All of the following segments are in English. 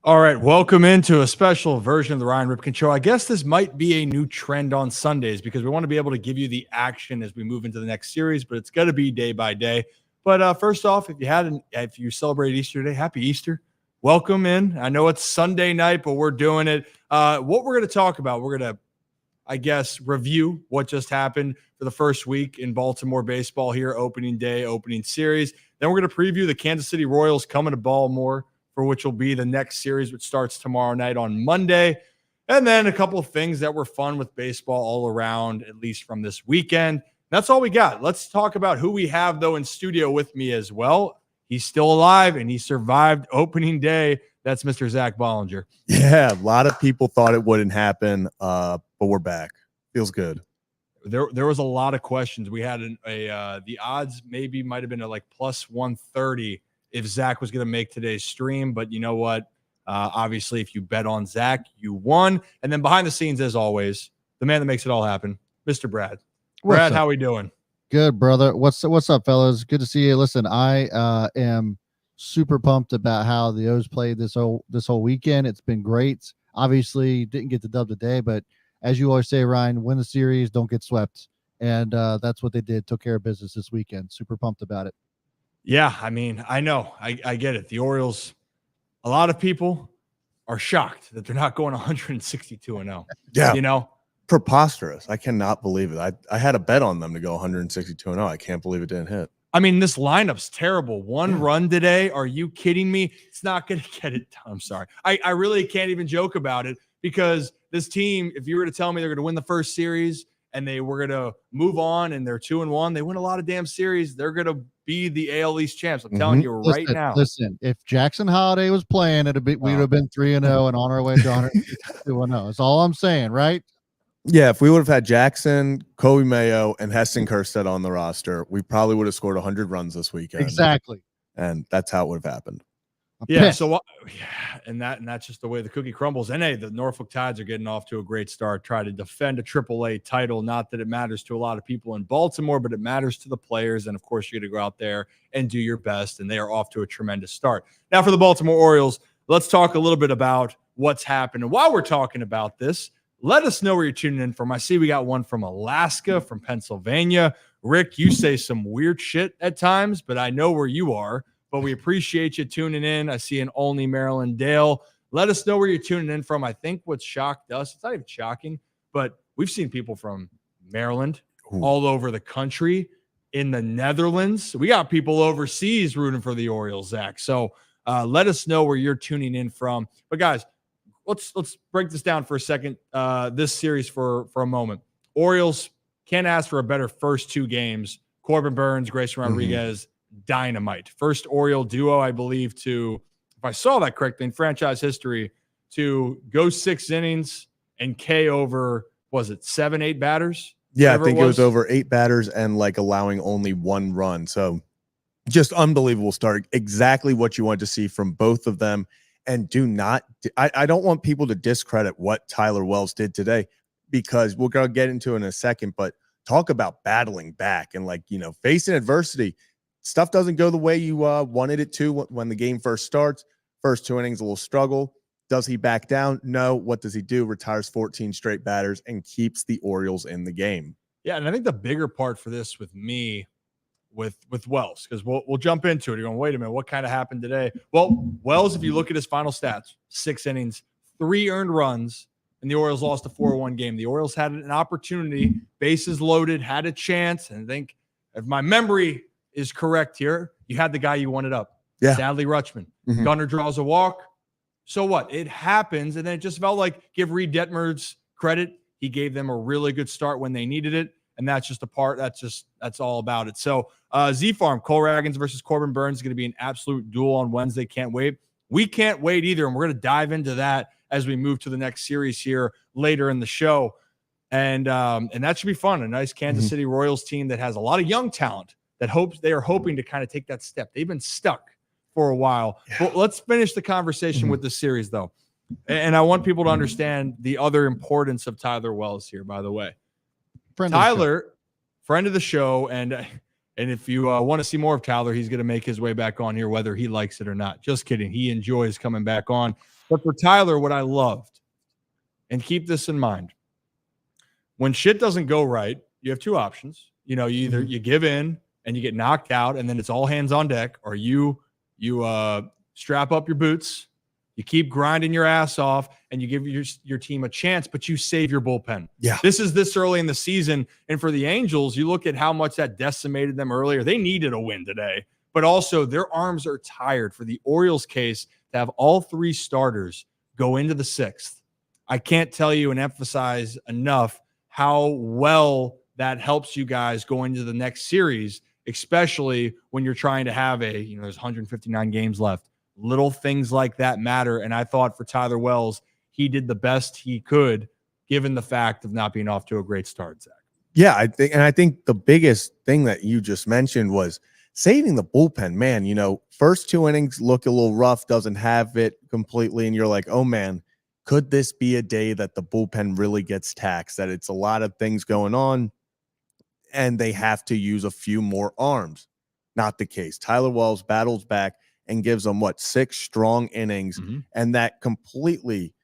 All right, welcome into a special version of the Ryan Ripken Show. I guess this might be a new trend on Sundays because we want to be able to give you the action as we move into the next series, but it's going to be day by day. But first off, if you celebrate Easter today, happy Easter. Welcome in. I know it's Sunday night, but we're doing it. What we're going to talk about, we're going to, I guess, review what just happened for the first week in Baltimore baseball here, opening day, opening series. Then we're going to preview the Kansas City Royals coming to Baltimore, for which will be the next series, which starts tomorrow night on Monday. And then a couple of things that were fun with baseball all around, at least from this weekend. That's all we got. Let's talk about who we have, though, in studio with me as well. He's still alive, and he survived opening day. That's Mr. Zach Bollinger. Yeah, a lot of people thought it wouldn't happen, but we're back. Feels good. There was a lot of questions. We had the odds might have been at like plus 130 if Zach was going to make today's stream. But you know what? Obviously, if you bet on Zach, you won. And then behind the scenes, as always, the man that makes it all happen, Mr. Brad. Brad, how we doing? Good, brother. What's up, fellas? Good to see you. Listen, I am super pumped about how the O's played this whole weekend. It's been great. Obviously, didn't get the dub today, but as you always say, Ryan, win the series, don't get swept. And that's what they did. Took care of business this weekend. Super pumped about it. Yeah, I mean, I know. I get it. The Orioles, a lot of people are shocked that they're not going 162-0. Yeah. You know? Preposterous. I cannot believe it. I had a bet on them to go 162-0. I can't believe it didn't hit. I mean, this lineup's terrible. One run today. Are you kidding me? It's not going to get it done. I'm sorry. I really can't even joke about it because this team, if you were to tell me they're going to win the first series and they were going to move on and they're 2-1, they win a lot of damn series, they're going to be the AL East champs. I'm telling you right now. Listen, if Jackson Holiday was playing, we would have been 3-0 and on our way to 102-0. That's all I'm saying, right? Yeah, if we would have had Jackson, Kobe Mayo, and Heston Kjerstad on the roster, we probably would have scored 100 runs this weekend. Exactly. And that's how it would have happened. Yeah, so and that's just the way the cookie crumbles. And hey, the Norfolk Tides are getting off to a great start. Try to defend a AAA title. Not that it matters to a lot of people in Baltimore, but it matters to the players. And of course, you're going to go out there and do your best. And they are off to a tremendous start. Now, for the Baltimore Orioles, let's talk a little bit about what's happened. And while we're talking about this, let us know where you're tuning in from. I see we got one from Alaska, from Pennsylvania. Rick, you say some weird shit at times, but I know where you are. But we appreciate you tuning in. I see an only Maryland Dale. Let us know where you're tuning in from. I think what shocked us, it's not even shocking, but we've seen people from Maryland all over the country, in the Netherlands. We got people overseas rooting for the Orioles, Zach. So let us know where you're tuning in from. But guys, let's break this down for a second. This series for a moment. Orioles can't ask for a better first two games. Corbin Burns, Grayson Rodriguez, dynamite. First Oriole duo, I believe, to, if I saw that correctly in franchise history, to go 6 innings and K over, was it 7-8 batters? Yeah, I think it was over 8 batters and like allowing only 1 run. So just unbelievable start. Exactly what you want to see from both of them. And I don't want people to discredit what Tyler Wells did today, because we're going to get into it in a second, but talk about battling back and facing adversity. Stuff doesn't go the way you wanted it to when the game first starts. First 2 innings, a little struggle. Does he back down? No. What does he do? Retires 14 straight batters and keeps the Orioles in the game. Yeah, and I think the bigger part for this with me, with Wells, because we'll jump into it. You're going, wait a minute, what kind of happened today? Well, Wells, if you look at his final stats, 6 innings, 3 earned runs, and the Orioles lost a 4-1 game. The Orioles had an opportunity, bases loaded, had a chance, and I think if my memory is correct here, you had the guy you wanted up. Yeah. Sadly, Rutschman. Gunnar draws a walk. So what? It happens, and then it just felt like, give Reed Detmers credit. He gave them a really good start when they needed it, and that's just a part. That's all about it. So Z-Farm, Cole Ragans versus Corbin Burns is going to be an absolute duel on Wednesday. Can't wait. We can't wait either, and we're going to dive into that as we move to the next series here later in the show. And that should be fun. A nice Kansas City Royals team that has a lot of young talent that they are hoping to kind of take that step. They've been stuck for a while. Yeah. Well, let's finish the conversation with this series, though. And I want people to understand the other importance of Tyler Wells here, by the way. Tyler, friend of the show, and And if you want to see more of Tyler, he's going to make his way back on here, whether he likes it or not. Just kidding. He enjoys coming back on. But for Tyler, what I loved, and keep this in mind, when shit doesn't go right, you have two options. You know, you either you give in and you get knocked out, and then it's all hands on deck, or you strap up your boots, you keep grinding your ass off, and you give your team a chance, but you save your bullpen. Yeah. This is this early in the season. And for the Angels, you look at how much that decimated them earlier. They needed a win today, but also their arms are tired. For the Orioles case, to have all three starters go into the sixth, I can't tell you and emphasize enough how well that helps you guys go into the next series, especially when you're trying to have there's 159 games left. Little things like that matter. And I thought for Tyler Wells, he did the best he could, given the fact of not being off to a great start, Zach. Yeah, I think the biggest thing that you just mentioned was saving the bullpen. Man, first two innings look a little rough, doesn't have it completely. And you're like, oh man, could this be a day that the bullpen really gets taxed, that it's a lot of things going on and they have to use a few more arms? Not the case. Tyler Wells battles back and gives them 6 strong innings. And that completely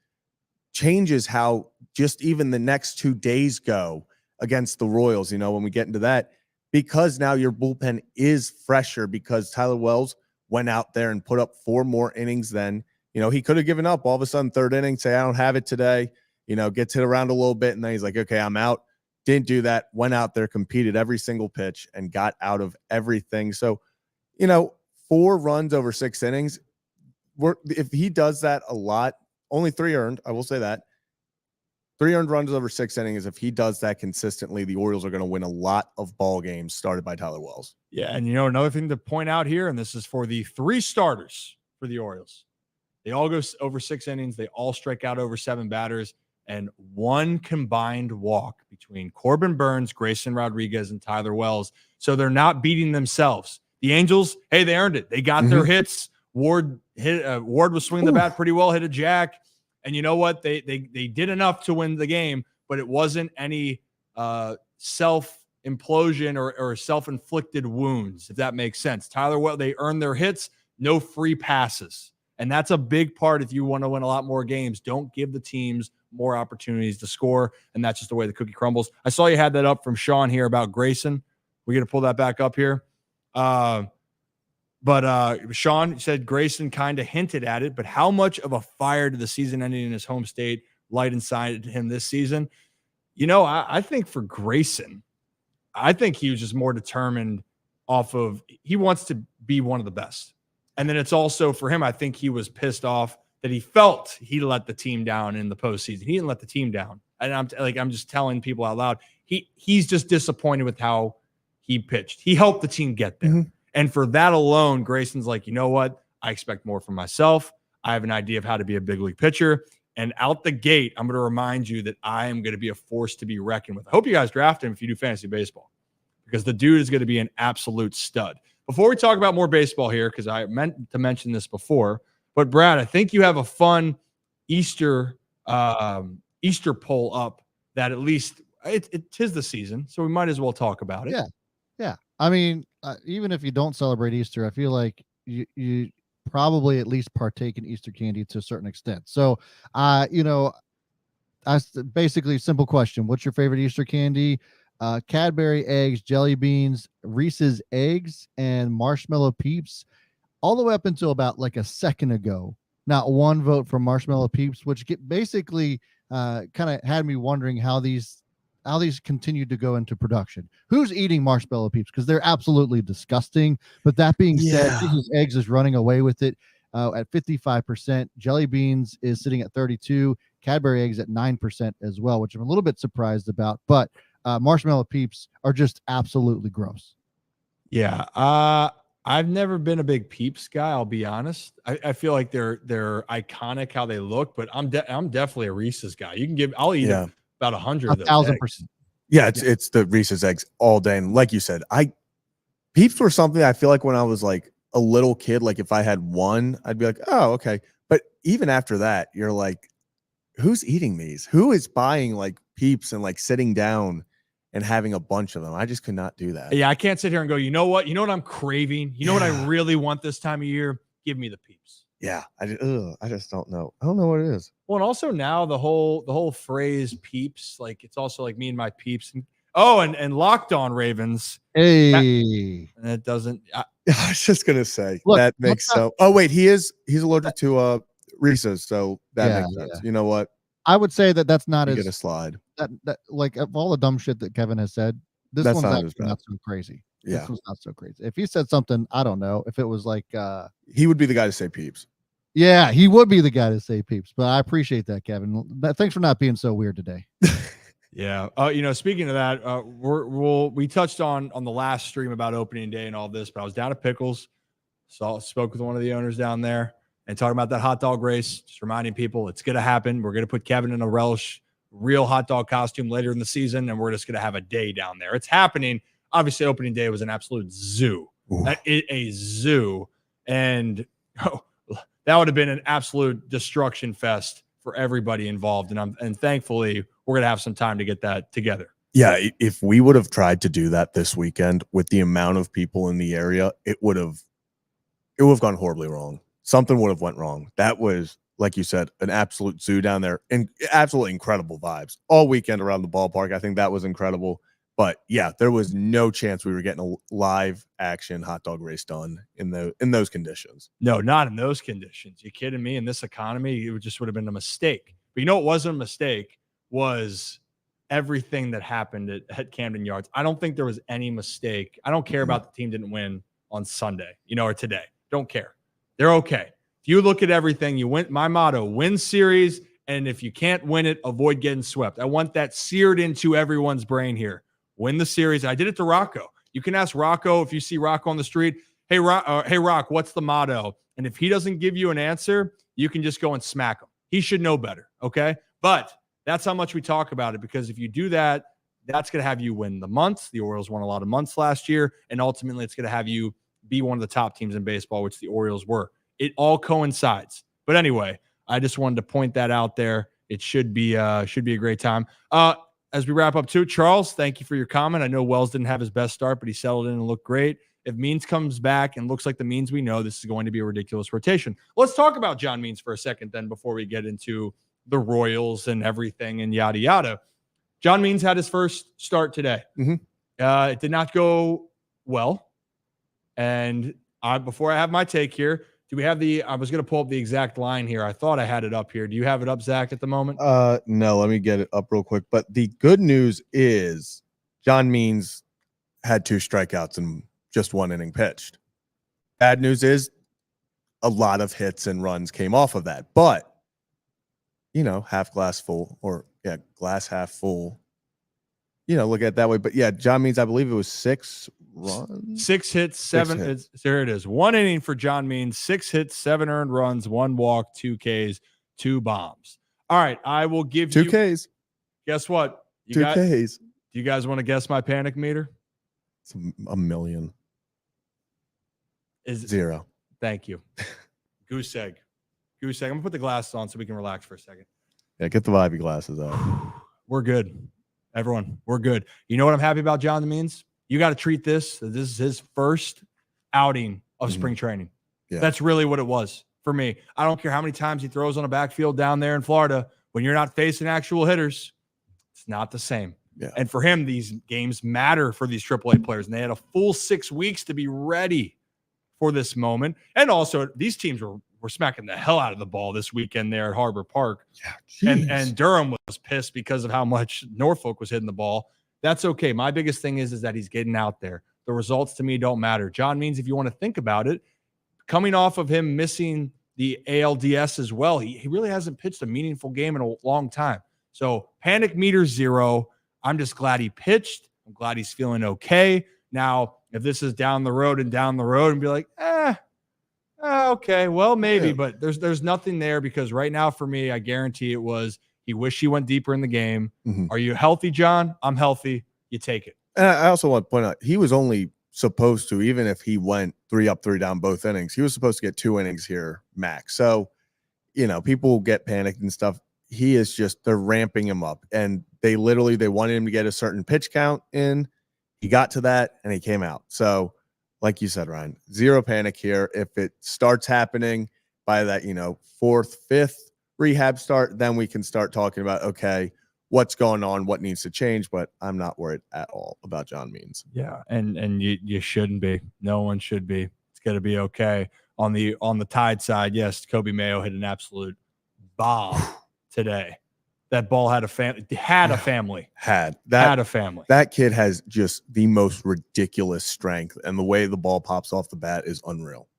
changes how just even the next 2 days go against the Royals, when we get into that, because now your bullpen is fresher, because Tyler Wells went out there and put up 4 more innings than, he could have given up all of a sudden third inning, say, I don't have it today, gets hit around a little bit. And then he's like, okay, I'm out. Didn't do that. Went out there, competed every single pitch and got out of everything. So, 4 runs over 6 innings. If he does that a lot, only 3 earned, I will say that. 3 earned runs over 6 innings. If he does that consistently, the Orioles are going to win a lot of ball games started by Tyler Wells. Yeah, and another thing to point out here, and this is for the 3 starters for the Orioles. They all go over 6 innings. They all strike out over 7 batters, and 1 combined walk between Corbin Burns, Grayson Rodriguez, and Tyler Wells. So they're not beating themselves. The Angels, hey, they earned it. They got their hits. Ward was swinging the bat pretty well, hit a jack. And you know what? They did enough to win the game, but it wasn't any self-implosion or self-inflicted wounds, if that makes sense. Tyler Wells, they earned their hits, no free passes. And that's a big part if you want to win a lot more games. Don't give the teams more opportunities to score, and that's just the way the cookie crumbles. I saw you had that up from Sean here about Grayson. We're going to pull that back up here. But Sean said Grayson kind of hinted at it, but how much of a fire did the season ending in his home state light inside him this season? I think for Grayson, I think he was just more determined off of he wants to be one of the best. And then it's also for him, I think he was pissed off that he felt he let the team down in the postseason. He didn't let the team down. And I'm just telling people out loud, he's just disappointed with how he pitched. He helped the team get there. And for that alone, Grayson's like, you know what? I expect more from myself. I have an idea of how to be a big league pitcher. And out the gate, I'm going to remind you that I am going to be a force to be reckoned with. I hope you guys draft him if you do fantasy baseball, because the dude is going to be an absolute stud. Before we talk about more baseball here, because I meant to mention this before, but Brad, I think you have a fun Easter poll up that at least it is the season, so we might as well talk about it. Yeah. I mean, even if you don't celebrate Easter, I feel like you probably at least partake in Easter candy to a certain extent. So, basically simple question. What's your favorite Easter candy? Cadbury eggs, jelly beans, Reese's eggs, and marshmallow peeps. All the way up until about like a second ago, not one vote for marshmallow peeps, which basically kind of had me wondering how these continued to go into production. Who's eating marshmallow peeps? Because they're absolutely disgusting. But that being said, Reese's eggs is running away with it at 55%. Jelly beans is sitting at 32%. Cadbury eggs at 9% as well, which I'm a little bit surprised about. But marshmallow peeps are just absolutely gross. Yeah. I've never been a big Peeps guy. I'll be honest. I feel like they're iconic how they look, but I'm definitely a Reese's guy. I'll eat about 100 of those. 1,000%. Yeah, it's the Reese's eggs all day. And like you said, Peeps were something I feel like when I was like a little kid, like if I had one, I'd be like, oh, okay. But even after that, you're like, who's eating these? Who is buying like Peeps and like sitting down and having a bunch of them. I just could not do that. Yeah, I can't sit here and go, you know what I'm craving? You know what I really want this time of year? Give me the peeps. Yeah, I just don't know. I don't know what it is. Well, and also now the whole phrase peeps, like it's also like me and my peeps. And Locked On Ravens. Hey. It doesn't. I was just gonna say Look, that makes so. Oh wait, he's allergic to Reese's, so that makes sense. Yeah. You know what? I would say that's not You as get a slide. that like of all the dumb shit that Kevin has said, this That's one's not as actually bad. not so crazy. Yeah. This one's not so crazy. If he said something, I don't know, if it was like He would be the guy to say peeps. yeah, he would be the guy to say peeps, but I appreciate that, Kevin. Thanks for not being so weird today. Yeah. Speaking of that, we touched on the last stream about opening day and all this, but I was down at Pickles, spoke with one of the owners down there and talking about that hot dog race, just reminding people it's going to happen. We're going to put Kevin in a relish real hot dog costume later in the season, and we're just going to have a day down there. It's happening. Obviously, opening day was an absolute zoo, a zoo. And that would have been an absolute destruction fest for everybody involved. And thankfully, we're going to have some time to get that together. Yeah, if we would have tried to do that this weekend with the amount of people in the area, it would have gone horribly wrong. Something would have went wrong. That was, like you said, an absolute zoo down there, and absolutely incredible vibes all weekend around the ballpark. I think that was incredible. But yeah, there was no chance we were getting a live action hot dog race done in those conditions. No, not in those conditions. You kidding me? In this economy, it just would have been a mistake. But you know what wasn't a mistake was everything that happened at Camden Yards. I don't think there was any mistake. I don't care about the team didn't win on Sunday, or today. Don't care. They're okay. If you look at everything, you win. My motto: win series, and if you can't win it, avoid getting swept. I want that seared into everyone's brain here. Win the series. I did it to Rocco. You can ask Rocco if you see Rocco on the street. Hey, Rock, what's the motto? And if he doesn't give you an answer, you can just go and smack him. He should know better, okay? But that's how much we talk about it, because if you do that, that's going to have you win the months. The Orioles won a lot of months last year, and ultimately it's going to have you be one of the top teams in baseball, which the Orioles were. It all coincides. But anyway, I just wanted to point that out there. It should be a great time. As we wrap up too, Charles, thank you for your comment. I know Wells didn't have his best start, but he settled in and looked great. If Means comes back and looks like the Means we know, this is going to be a ridiculous rotation. Let's talk about John Means for a second then before we get into the Royals and everything and yada, yada. John Means had his first start today. Mm-hmm. It did not go well. And before I have my take here, do we have I was going to pull up the exact line here. I thought I had it up here. Do you have it up, Zach, at the moment? No, let me get it up real quick. But the good news is John Means had 2 strikeouts and just 1 inning pitched. Bad news is a lot of hits and runs came off of that. But, half glass full, or glass half full. Look at it that way. But yeah, John Means, I believe it was 6 runs. 6 hits, 7 hits. There it is. 1 inning for John Means, 6 hits, 7 earned runs, 1 walk, 2 Ks, 2 bombs. All right, I will give 2 you 2 Ks. Guess what? 2 Ks. Do you guys want to guess my panic meter? It's a million. Is 0. Thank you. Goose egg. I'm gonna put the glasses on so we can relax for a second. Yeah, get the Vibey glasses out. We're good. Everyone, we're good. You know what I'm happy about, John Means? You got to treat this is his first outing of spring training. Yeah. That's really what it was for me. I don't care how many times he throws on a backfield down there in Florida. When you're not facing actual hitters, it's not the same. Yeah. And for him, these games matter for these AAA players. And they had a full 6 weeks to be ready for this moment. And also, these teams were smacking the hell out of the ball this weekend there at Harbor Park. Yeah, and Durham was pissed because of how much Norfolk was hitting the ball. That's okay. My biggest thing is that he's getting out there. The results to me don't matter. John Means, if you want to think about it, coming off of him missing the ALDS as well, he really hasn't pitched a meaningful game in a long time. So panic meter 0. I'm just glad he pitched. I'm glad he's feeling okay. Now, if this is down the road and be like, okay, well, maybe, Yeah. But there's nothing there, because right now for me, I guarantee it was he wished he went deeper in the game. Mm-hmm. Are you healthy, John? I'm healthy. You take it. And I also want to point out, he was only supposed to, even if he went 3 up, 3 down both innings, he was supposed to get 2 innings here max. So, people get panicked and stuff. he is just, they're ramping him up, and they wanted him to get a certain pitch count in. He got to that and he came out. So like you said, Ryan, zero panic here. If it starts happening by that, fourth, fifth rehab start, then we can start talking about, okay, what's going on, what needs to change. But I'm not worried at all about John Means. Yeah, and you shouldn't be. No one should be. It's going to be okay. On the Tide side, yes, Kobe Mayo hit an absolute bomb today. That ball had a family. Had a family. Had a family. That kid has just the most ridiculous strength, and the way the ball pops off the bat is unreal.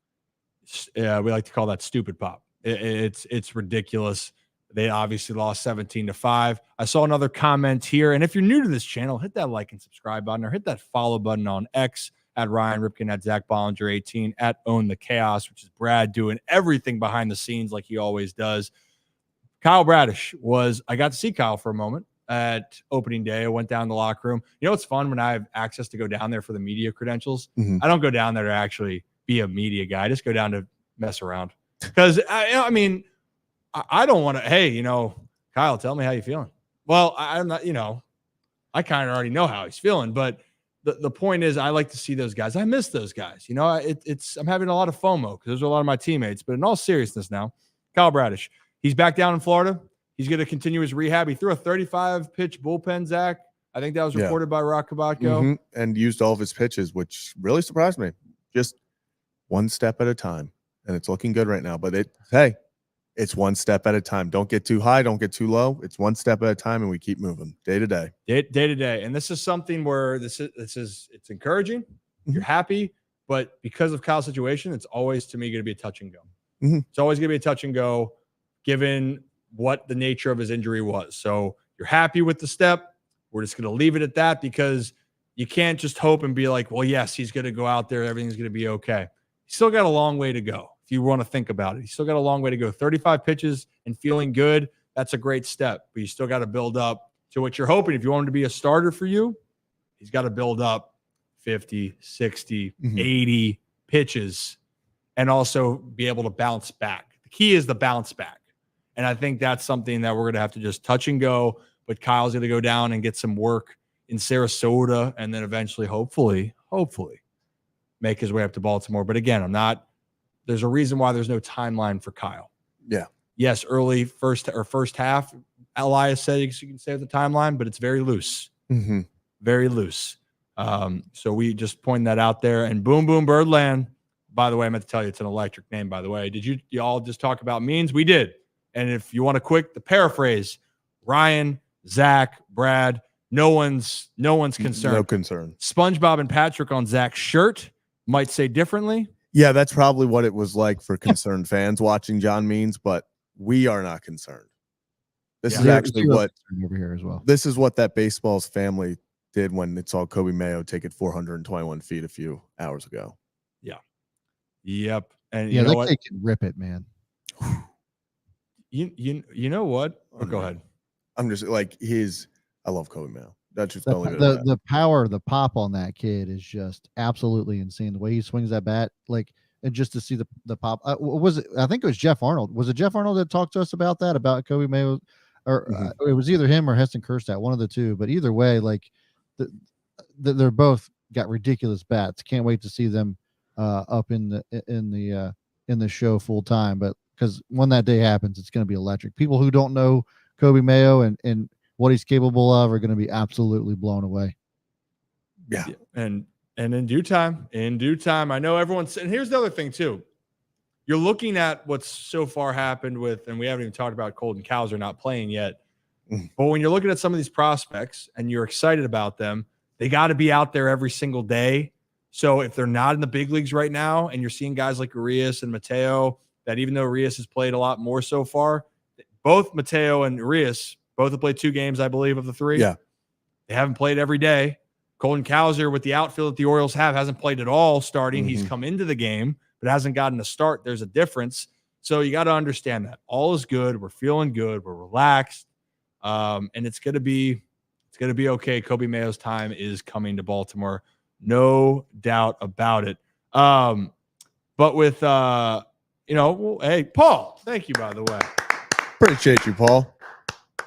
Yeah, we like to call that stupid pop. It's ridiculous. They obviously lost 17-5. I saw another comment here, and if you're new to this channel, hit that like and subscribe button, or hit that follow button on X at Ryan Ripken, at Zach Bollinger 18, at Own the Chaos, which is Brad doing everything behind the scenes like he always does. Kyle Bradish I got to see Kyle for a moment at opening day. I went down the locker room. You know, it's fun when I have access to go down there for the media credentials. Mm-hmm. I don't go down there to actually be a media guy. I just go down to mess around. Because, I don't want to, hey, Kyle, tell me how you feeling. Well, I'm not, I kind of already know how he's feeling. But the point is, I like to see those guys. I miss those guys. I'm having a lot of FOMO because those are a lot of my teammates. But in all seriousness now, Kyle Bradish, he's back down in Florida. He's going to continue his rehab. He threw a 35-pitch bullpen, Zach. I think that was reported by Rock Kabatko. Mm-hmm. And used all of his pitches, which really surprised me. Just one step at a time. And it's looking good right now. But it's one step at a time. Don't get too high. Don't get too low. It's one step at a time, and we keep moving day to day. Day to day. And this is something where it's encouraging. Mm-hmm. You're happy. But because of Kyle's situation, it's always, to me, going to be a touch and go. Mm-hmm. It's always going to be a touch and go, given what the nature of his injury was. So you're happy with the step. We're just going to leave it at that, because you can't just hope and be like, well, yes, he's going to go out there. Everything's going to be okay. He's still got a long way to go. If you want to think about it, he's still got a long way to go. 35 pitches and feeling good. That's a great step, but you still got to build up to what you're hoping. If you want him to be a starter for you, he's got to build up 50, 60, 80 pitches and also be able to bounce back. The key is the bounce back. And I think that's something that we're going to have to just touch and go. But Kyle's going to go down and get some work in Sarasota, and then eventually, hopefully, make his way up to Baltimore. But again, there's a reason why there's no timeline for Kyle. Yeah. Yes, early first half, Elias said you can say the timeline, but it's very loose. Mm-hmm. Very loose. So we just point that out there. And Boom Boom Birdland, by the way, I meant to tell you it's an electric name, by the way. Did you all just talk about Means? We did. And if you want the paraphrase, Ryan, Zach, Brad, no one's concerned. No concern. SpongeBob and Patrick on Zach's shirt might say differently. Yeah, that's probably what it was like for concerned fans watching John Means, but we are not concerned. This is actually what over here as well. This is what that baseball's family did when it saw Kobe Mayo take it 421 feet a few hours ago. Yeah. Yep. And you know what? They can rip it, man. You know what? Oh, go ahead. I'm just like I love Kobe Mayo. That's just the power, the pop on that kid is just absolutely insane. The way he swings that bat, and just to see the pop. Was it? I think it was Jeff Arnold. Was it Jeff Arnold that talked to us about that, about Kobe Mayo, or it was either him or Heston Kjerstad, one of the two. But either way, they're both got ridiculous bats. Can't wait to see them up in the show full time. But because when that day happens, it's going to be electric. People who don't know Kobe Mayo and what he's capable of are going to be absolutely blown away. Yeah. And in due time, I know everyone's, and here's the other thing too. You're looking at what's so far happened with, and we haven't even talked about Colton Cowser not playing yet. But when you're looking at some of these prospects and you're excited about them, they got to be out there every single day. So if they're not in the big leagues right now, and you're seeing guys like Urias and Mateo, that even though Urias has played a lot more so far, both Mateo and Urias both have played 2 games, I believe, of the 3. Yeah. They haven't played every day. Colton Cowser, with the outfield that the Orioles have, hasn't played at all starting. He's come into the game, but hasn't gotten a start. There's a difference. So you got to understand that. All is good. We're feeling good. We're relaxed. And it's going to be okay. Kobe Mayo's time is coming to Baltimore. No doubt about it. But with, hey, Paul, thank you, by the way. Appreciate you, Paul.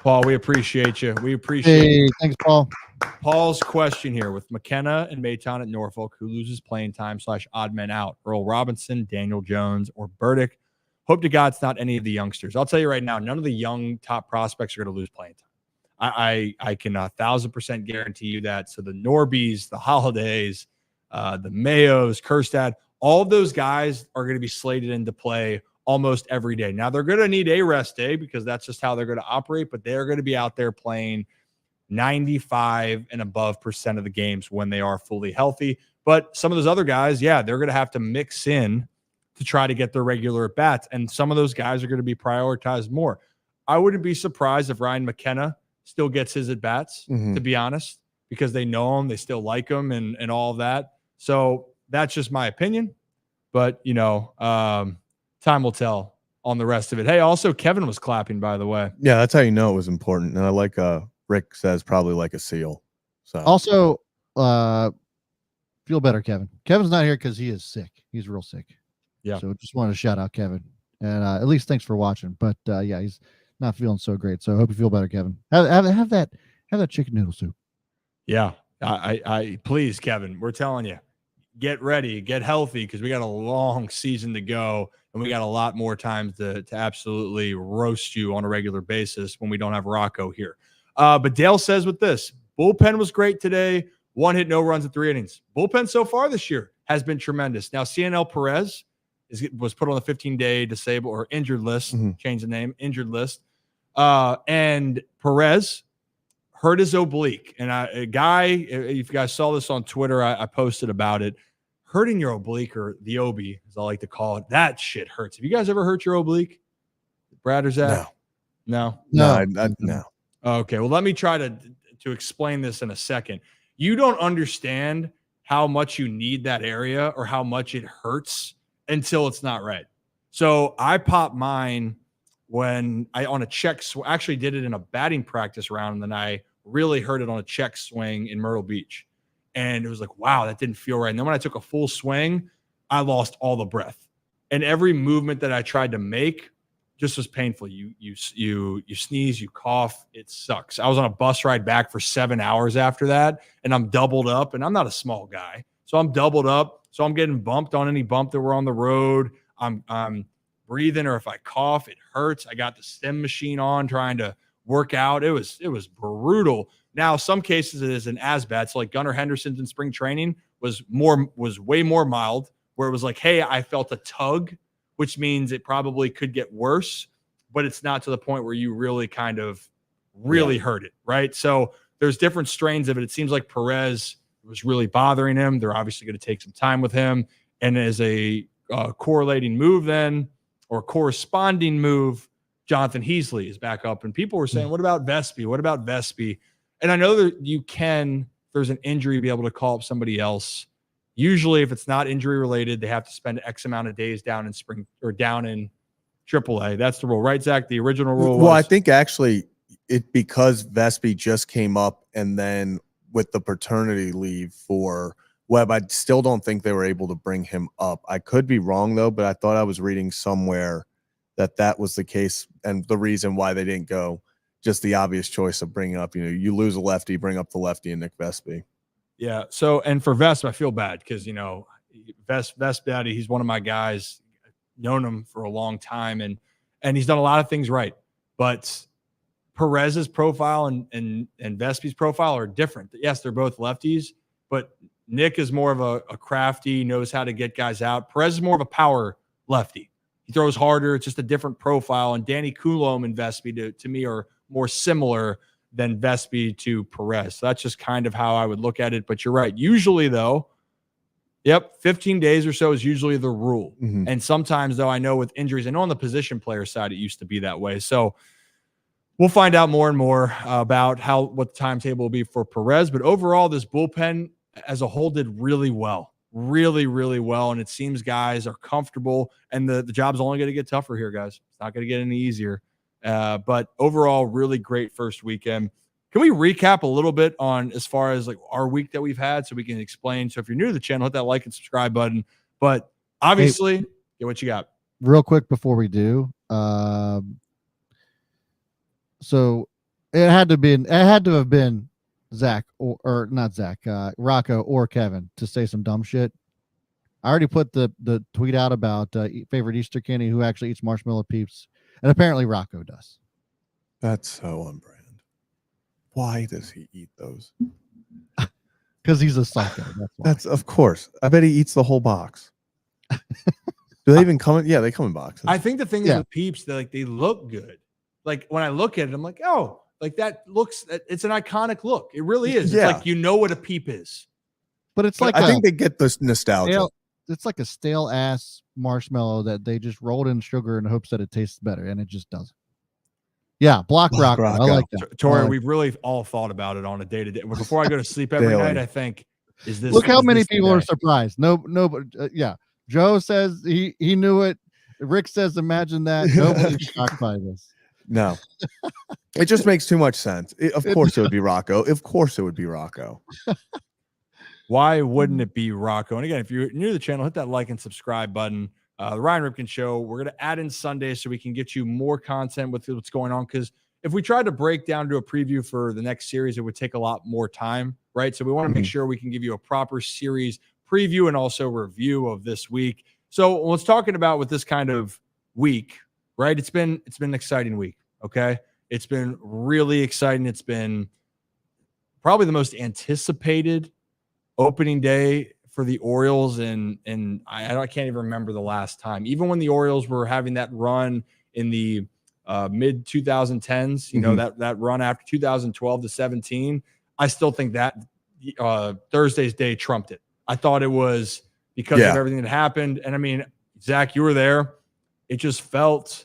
Paul, we appreciate you. We appreciate Hey, thanks, Paul. Paul's question here with McKenna and Maton at Norfolk, who loses playing time / odd men out? Earl Robinson, Daniel Jones, or Burdick? Hope to God it's not any of the youngsters. I'll tell you right now, none of the young top prospects are going to lose playing time. I can 1,000% guarantee you that. So the Norbies, the Holidays, the Mayos, Kerstad, all of those guys are going to be slated into play almost every day. Now they're going to need a rest day because that's just how they're going to operate, but they're going to be out there playing 95 and above % of the games when they are fully healthy. But some of those other guys, yeah, they're going to have to mix in to try to get their regular at bats. And some of those guys are going to be prioritized more. I wouldn't be surprised if Ryan McKenna still gets his at bats, to be honest, because they know him, they still like him and all of that. So that's just my opinion. But, time will tell on the rest of it. Hey, also Kevin was clapping, by the way. Yeah, that's how you know it was important. And I like Rick says probably like a seal. So Also, feel better, Kevin. Kevin's not here because he is sick. He's real sick. Yeah. So just wanted to shout out Kevin. And at least thanks for watching. But yeah, he's not feeling so great. So I hope you feel better, Kevin. Have that chicken noodle soup. Yeah. I please, Kevin, we're telling you, get ready, get healthy, because we got a long season to go, and we got a lot more time to absolutely roast you on a regular basis when we don't have Rocco here. But Dale says with this, bullpen was great today. 1 hit, no runs in 3 innings. Bullpen so far this year has been tremendous. Now, CNL Perez was put on the 15-day disabled or injured list, change the name, injured list. And Perez hurt his oblique. And a guy, if you guys saw this on Twitter, I posted about it. Hurting your oblique, or the OB, as I like to call it, that shit hurts. Have you guys ever hurt your oblique? Brad or Zach? No. No. Okay, well, let me try to explain this in a second. You don't understand how much you need that area or how much it hurts until it's not right. So I popped mine when I on a check actually did it in a batting practice round, and then I really hurt it on a check swing in Myrtle Beach. And it was like, wow, that didn't feel right. And then when I took a full swing, I lost all the breath. And every movement that I tried to make just was painful. You sneeze, you cough, it sucks. I was on a bus ride back for 7 hours after that, and I'm doubled up, and I'm not a small guy. So I'm doubled up. So I'm getting bumped on any bump that we're on the road. I'm breathing, or if I cough, it hurts. I got the stem machine on trying to work out. It was brutal. Now, some cases it isn't as bad. So like Gunnar Henderson's in spring training was way more mild, where it was like, hey, I felt a tug, which means it probably could get worse, but it's not to the point where you really kind of hurt it, right? So there's different strains of it. It seems like Perez was really bothering him. They're obviously going to take some time with him. And as a correlating move then, or corresponding move, Jonathan Heasley is back up. And people were saying, what about Vespi? What about Vespi? And I know that you can, if there's an injury, be able to call up somebody else. Usually, if it's not injury related, they have to spend X amount of days down in spring or down in AAA. That's the rule, right, Zach? The original rule. Well, I think actually because Vespi just came up, and then with the paternity leave for Webb, I still don't think they were able to bring him up. I could be wrong though, but I thought I was reading somewhere that was the case, and the reason why they didn't go. Just the obvious choice of bringing up, you lose a lefty, bring up the lefty and Nick Vespi. Yeah. So, and for Vesp, I feel bad because, Vesp, he's one of my guys, known him for a long time, and he's done a lot of things right. But Perez's profile and Vespi's profile are different. Yes, they're both lefties, but Nick is more of a crafty, knows how to get guys out. Perez is more of a power lefty. He throws harder. It's just a different profile. And Danny Coulomb and Vespi to me are more similar than Vespi to Perez. So that's just kind of how I would look at it. But you're right. Usually, though, 15 days or so is usually the rule. And sometimes, though, I know with injuries, I know on the position player side, it used to be that way. So we'll find out more and more about what the timetable will be for Perez. But overall, this bullpen as a whole did really well. Really, really well. And it seems guys are comfortable, and the job's only going to get tougher here, guys. It's not going to get any easier. But overall, really great first weekend. Can we recap a little bit on as far as like our week that we've had so we can explain? So if you're new to the channel, hit that like and subscribe button. But obviously, what you got? Real quick before we do. So It had to have been Zach or not Zach, Rocco or Kevin to say some dumb shit. I already put the tweet out about favorite Easter candy, who actually eats marshmallow peeps, and apparently Rocco does. That's so on brand. Why does he eat those? Because he's a psycho. That's why. That's of course. I bet he eats the whole box. Do they even come in? Yeah, they come in boxes. I think the thing is with peeps, they look good. Like when I look at it, I'm like, oh, like that looks. It's an iconic look. It really is. Yeah. It's like you know what a peep is. But it's like I think they get this nostalgia. It's like a stale ass marshmallow that they just rolled in sugar in hopes that it tastes better, and it just doesn't. Yeah, block Rocco. I like that. Tori, we've really all thought about it on a day-to-day. Before I go to sleep every night, I think, is this? Look how many people are surprised. No, yeah. Joe says he knew it. Rick says, imagine that. Nobody's shocked by this. No, it just makes too much sense. Of course, it would be Rocco. Of course, it would be Rocco. Why wouldn't it be Rocco? And again, if you're new to the channel, hit that like and subscribe button. The Ryan Ripken Show, we're going to add in Sundays so we can get you more content with what's going on. Because if we tried to break down to a preview for the next series, it would take a lot more time, right? So we want to make sure we can give you a proper series preview and also review of this week. So let's talking about with this kind of week, right? It's been an exciting week. Okay. It's been really exciting. It's been probably the most anticipated opening day for the Orioles, and I can't even remember the last time. Even when the Orioles were having that run in the mid 2010s, you know, that run after 2012 to 17, I still think that Thursday's day trumped it. I thought it was because of everything that happened. And I mean, Zach, you were there. It just felt,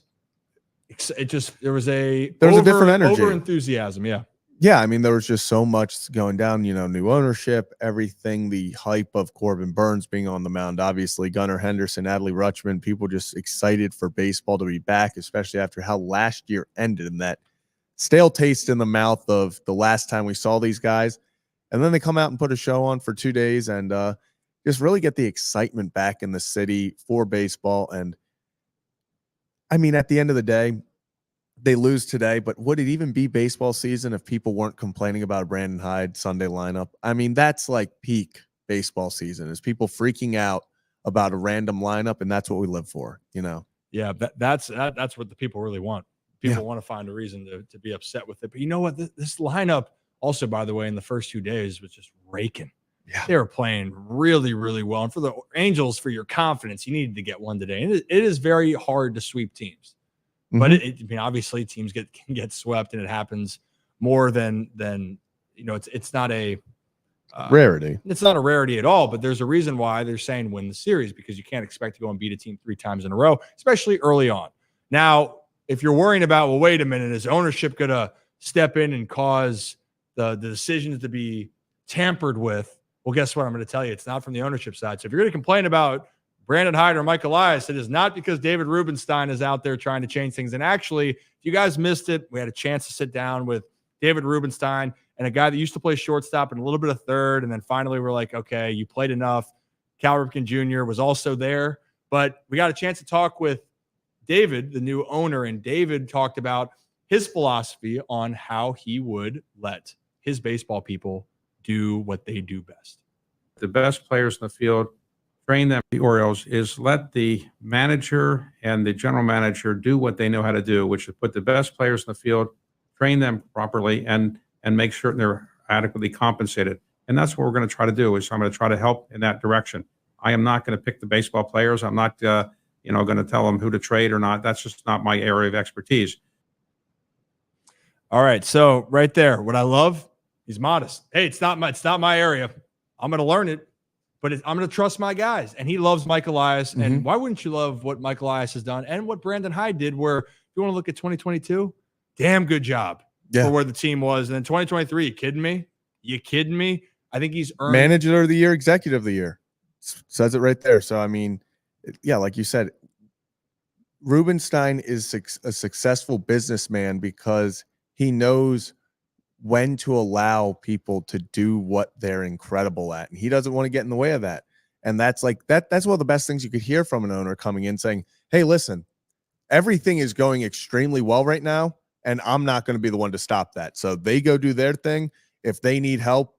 there was a different energy, over enthusiasm. Yeah. Yeah, I mean, there was just so much going down, you know, new ownership, everything, the hype of Corbin Burns being on the mound, obviously, Gunnar Henderson, Adley Rutschman, people just excited for baseball to be back, especially after how last year ended and that stale taste in the mouth of the last time we saw these guys. And then they come out and put a show on for 2 days and just really get the excitement back in the city for baseball. And I mean, at the end of the day, they lose today, but would it even be baseball season if people weren't complaining about a Brandon Hyde Sunday lineup? I mean, that's like peak baseball season, is people freaking out about a random lineup, and that's what we live for, you know? Yeah, that's what the people really want. People want to find a reason to be upset with it. But you know what? This lineup also, by the way, in the first 2 days was just raking. Yeah. They were playing really, really well. And for the Angels, for your confidence, you needed to get one today. And it is very hard to sweep teams. But I mean, obviously, teams can get swept, and it happens more than you know. It's not a rarity. It's not a rarity at all. But there's a reason why they're saying win the series, because you can't expect to go and beat a team 3 times in a row, especially early on. Now, if you're worrying about, well, wait a minute, is ownership going to step in and cause the decisions to be tampered with? Well, guess what? I'm going to tell you, it's not from the ownership side. So if you're going to complain about Brandon Hyde or Mike Elias, it is not because David Rubenstein is out there trying to change things. And actually, if you guys missed it, we had a chance to sit down with David Rubenstein and a guy that used to play shortstop and a little bit of third. And then finally, we're like, okay, you played enough. Cal Ripken Jr. was also there. But we got a chance to talk with David, the new owner, and David talked about his philosophy on how he would let his baseball people do what they do best. The best players in the field, train them. The Orioles is let the manager and the general manager do what they know how to do, which is put the best players in the field, train them properly, and make sure they're adequately compensated. And that's what we're going to try to do. Is I'm going to try to help in that direction. I am not going to pick the baseball players. I'm not, going to tell them who to trade or not. That's just not my area of expertise. All right, so right there, what I love, he's modest. Hey, it's not my area. I'm going to learn it. But I'm going to trust my guys. And he loves Mike Elias. And why wouldn't you love what Mike Elias has done and what Brandon Hyde did, where if you want to look at 2022, damn good job for where the team was. And then 2023, you kidding me? You kidding me? I think he's earned manager of the year, executive of the year. Says it right there. So, I mean, yeah, like you said, Rubenstein is a successful businessman because he knows when to allow people to do what they're incredible at. And he doesn't want to get in the way of that. And that's like that's one of the best things you could hear from an owner coming in saying, hey, listen, everything is going extremely well right now, and I'm not going to be the one to stop that. So they go do their thing. If they need help,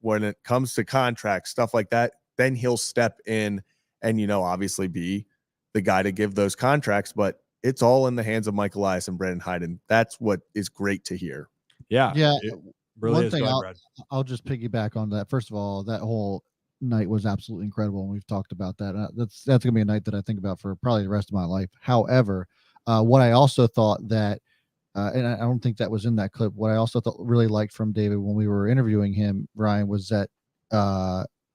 when it comes to contracts, stuff like that, then he'll step in and, obviously be the guy to give those contracts. But it's all in the hands of Mike Elias and Brandon Hyden. That's what is great to hear. Yeah. Yeah. It really One is. thing Go ahead, Brad. I'll just piggyback on that. First of all, that whole night was absolutely incredible, and we've talked about that. That's gonna be a night that I think about for probably the rest of my life. However, what I also thought that, and I don't think that was in that clip. What I also thought really liked from David when we were interviewing him, Ryan, was that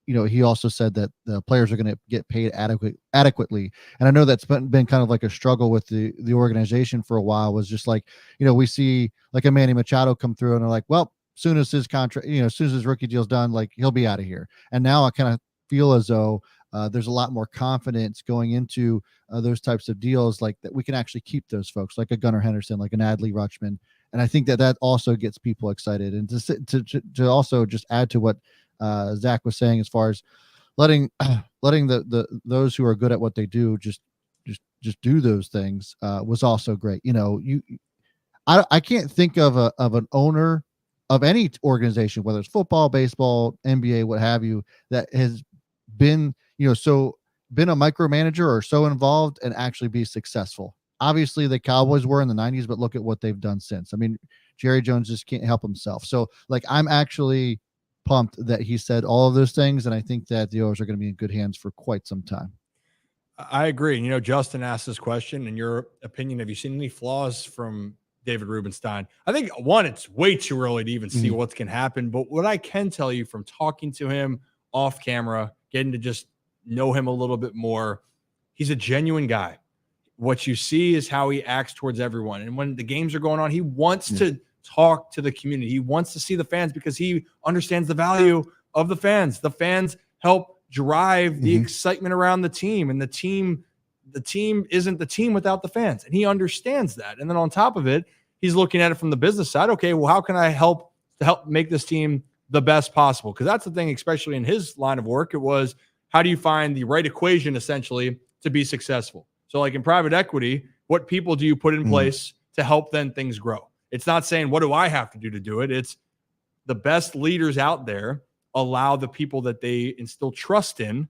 he also said that the players are going to get paid adequately. And I know that's been kind of like a struggle with the organization for a while. Was just like, we see like a Manny Machado come through and they're like, well, soon as his contract, as soon as his rookie deal's done, like he'll be out of here. And now I kind of feel as though there's a lot more confidence going into those types of deals, like that we can actually keep those folks, like a Gunnar Henderson, like an Adley Rutschman. And I think that also gets people excited. And to also just add to what Zach was saying, as far as letting the those who are good at what they do just do those things, was also great. I can't think of an owner of any organization, whether it's football, baseball, NBA, what have you, that has been, been a micromanager or so involved and actually be successful. Obviously the Cowboys were in the 90s, but look at what they've done since. I mean, Jerry Jones just can't help himself. So like, I'm actually pumped that he said all of those things. And I think that the Oilers are going to be in good hands for quite some time. I agree. Justin asked this question. In your opinion, have you seen any flaws from David Rubenstein? I think one, it's way too early to even see what can happen. But what I can tell you from talking to him off camera, getting to just know him a little bit more, he's a genuine guy. What you see is how he acts towards everyone. And when the games are going on, he wants to talk to the community. He wants to see the fans because he understands the value of the fans. The fans help drive the excitement around the team, and the team isn't the team without the fans. And he understands that. And then on top of it, he's looking at it from the business side. Okay, well, how can I help make this team the best possible? Because that's the thing, especially in his line of work, it was, how do you find the right equation essentially to be successful? So like in private equity, what people do you put in place to help then things grow? It's not saying, what do I have to do it? It's the best leaders out there allow the people that they instill trust in,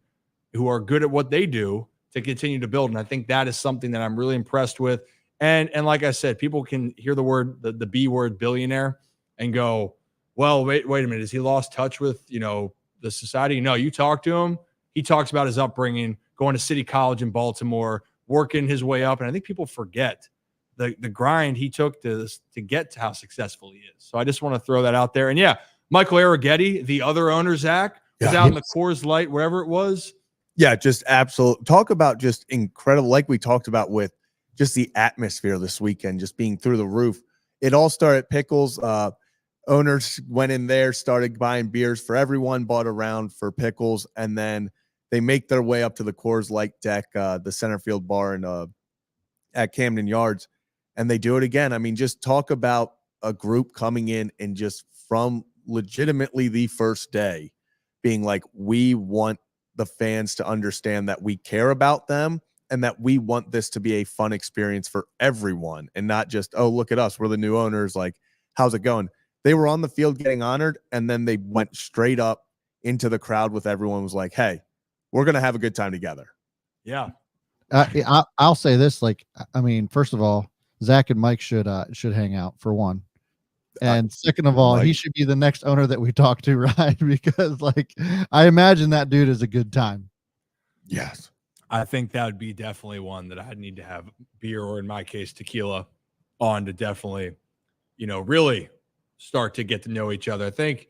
who are good at what they do, to continue to build. And I think that is something that I'm really impressed with. And like I said, people can hear the word, the B word, billionaire, and go, well, wait a minute. Has he lost touch with, the society? No, you talk to him. He talks about his upbringing, going to City College in Baltimore, working his way up. And I think people forget the grind he took to get to how successful he is. So I just want to throw that out there. And yeah, Michael Arrighetti, the other owner, Zach, was out in the Coors Light, wherever it was. Yeah, just absolute. Talk about just incredible. Like we talked about with just the atmosphere this weekend, just being through the roof. It all started at Pickles. Owners went in there, started buying beers for everyone, bought a round for Pickles, and then they make their way up to the Coors Light deck, the center field bar at Camden Yards, and they do it again. I mean, just talk about a group coming in and just from legitimately the first day being like, we want the fans to understand that we care about them and that we want this to be a fun experience for everyone and not just, oh, look at us, we're the new owners, like, how's it going? They were on the field getting honored, and then they went straight up into the crowd with everyone, was like, hey, we're going to have a good time together. Yeah. I'll say this, like, I mean, first of all, Zach and Mike should hang out, for one. And second of all, he should be the next owner that we talk to, right? Because like, I imagine that dude is a good time. Yes. I think that would be definitely one that I'd need to have beer, or in my case, tequila, on to definitely, really start to get to know each other. I think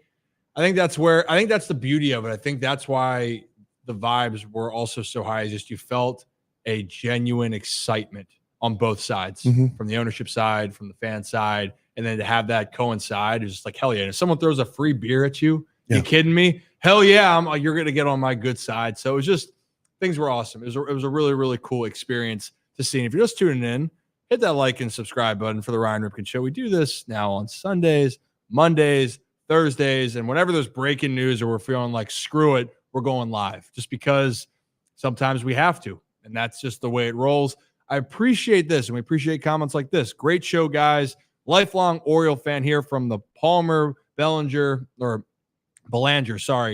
that's the beauty of it. I think that's why the vibes were also so high. Just you felt a genuine excitement on both sides, from the ownership side, from the fan side. And then to have that coincide is just like, hell yeah. And if someone throws a free beer at you, you kidding me? Hell yeah, you're going to get on my good side. So it was just, things were awesome. It was a really, really cool experience to see. And if you're just tuning in, hit that like and subscribe button for the Ryan Ripken Show. We do this now on Sundays, Mondays, Thursdays, and whenever there's breaking news or we're feeling like, screw it, we're going live, just because sometimes we have to. And that's just the way it rolls. I appreciate this, and we appreciate comments like this. Great show, guys. lifelong Oriole fan here from the Palmer, Belanger,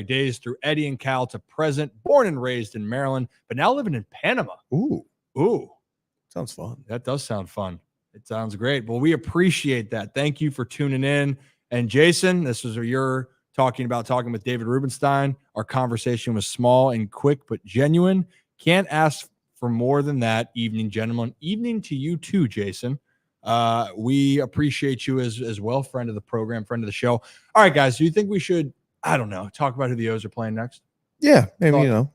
days through Eddie and Cal to present, born and raised in Maryland, but now living in Panama. Ooh. Sounds fun. That does sound fun. It sounds great. Well, we appreciate that. Thank you for tuning in. And Jason, this was your talking with David Rubenstein. Our conversation was small and quick, but genuine. Can't ask for more than that. Evening, gentlemen. Evening to you too, Jason. We appreciate you as well. Friend of the program, friend of the show. All right, guys. Do you think we should, I don't know, talk about who the O's are playing next? Yeah, maybe,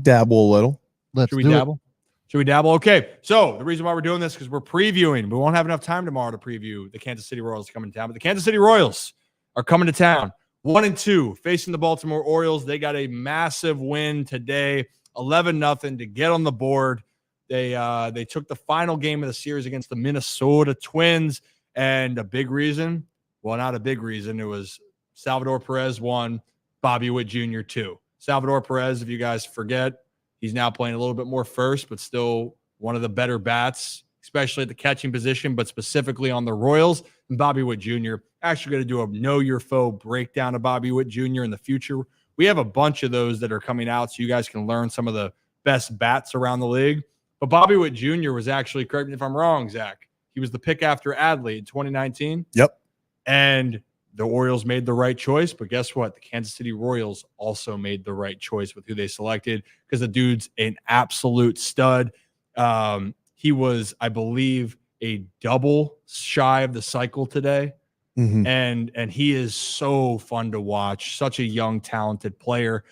dabble a little. Should we dabble? Should we dabble? Okay. So the reason why we're doing this is because we're previewing. We won't have enough time tomorrow to preview the Kansas City Royals coming to town, but the Kansas City Royals are coming to town. 1-2 facing the Baltimore Orioles. They got a massive win today, 11-0 to get on the board. They took the final game of the series against the Minnesota Twins, and a big reason, well, not a big reason, it was Salvador Perez 1, Bobby Witt Jr. 2. Salvador Perez, if you guys forget, he's now playing a little bit more first, but still one of the better bats, especially at the catching position, but specifically on the Royals. And Bobby Witt Jr. Actually going to do a Know Your Foe breakdown of Bobby Witt Jr. in the future. We have a bunch of those that are coming out, so you guys can learn some of the best bats around the league. But Bobby Witt Jr. was actually, correct me if I'm wrong, Zach, he was the pick after Adley in 2019. Yep. And the Orioles made the right choice, but guess what? The Kansas City Royals also made the right choice with who they selected because the dude's an absolute stud. He was, I believe, a double shy of the cycle today. Mm-hmm. And he is so fun to watch, such a young, talented player.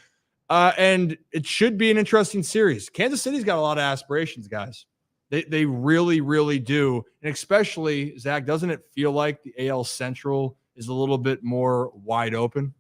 And it should be an interesting series. Kansas City's got a lot of aspirations, guys. They really, really do. And especially, Zach, doesn't it feel like the AL Central is a little bit more wide open?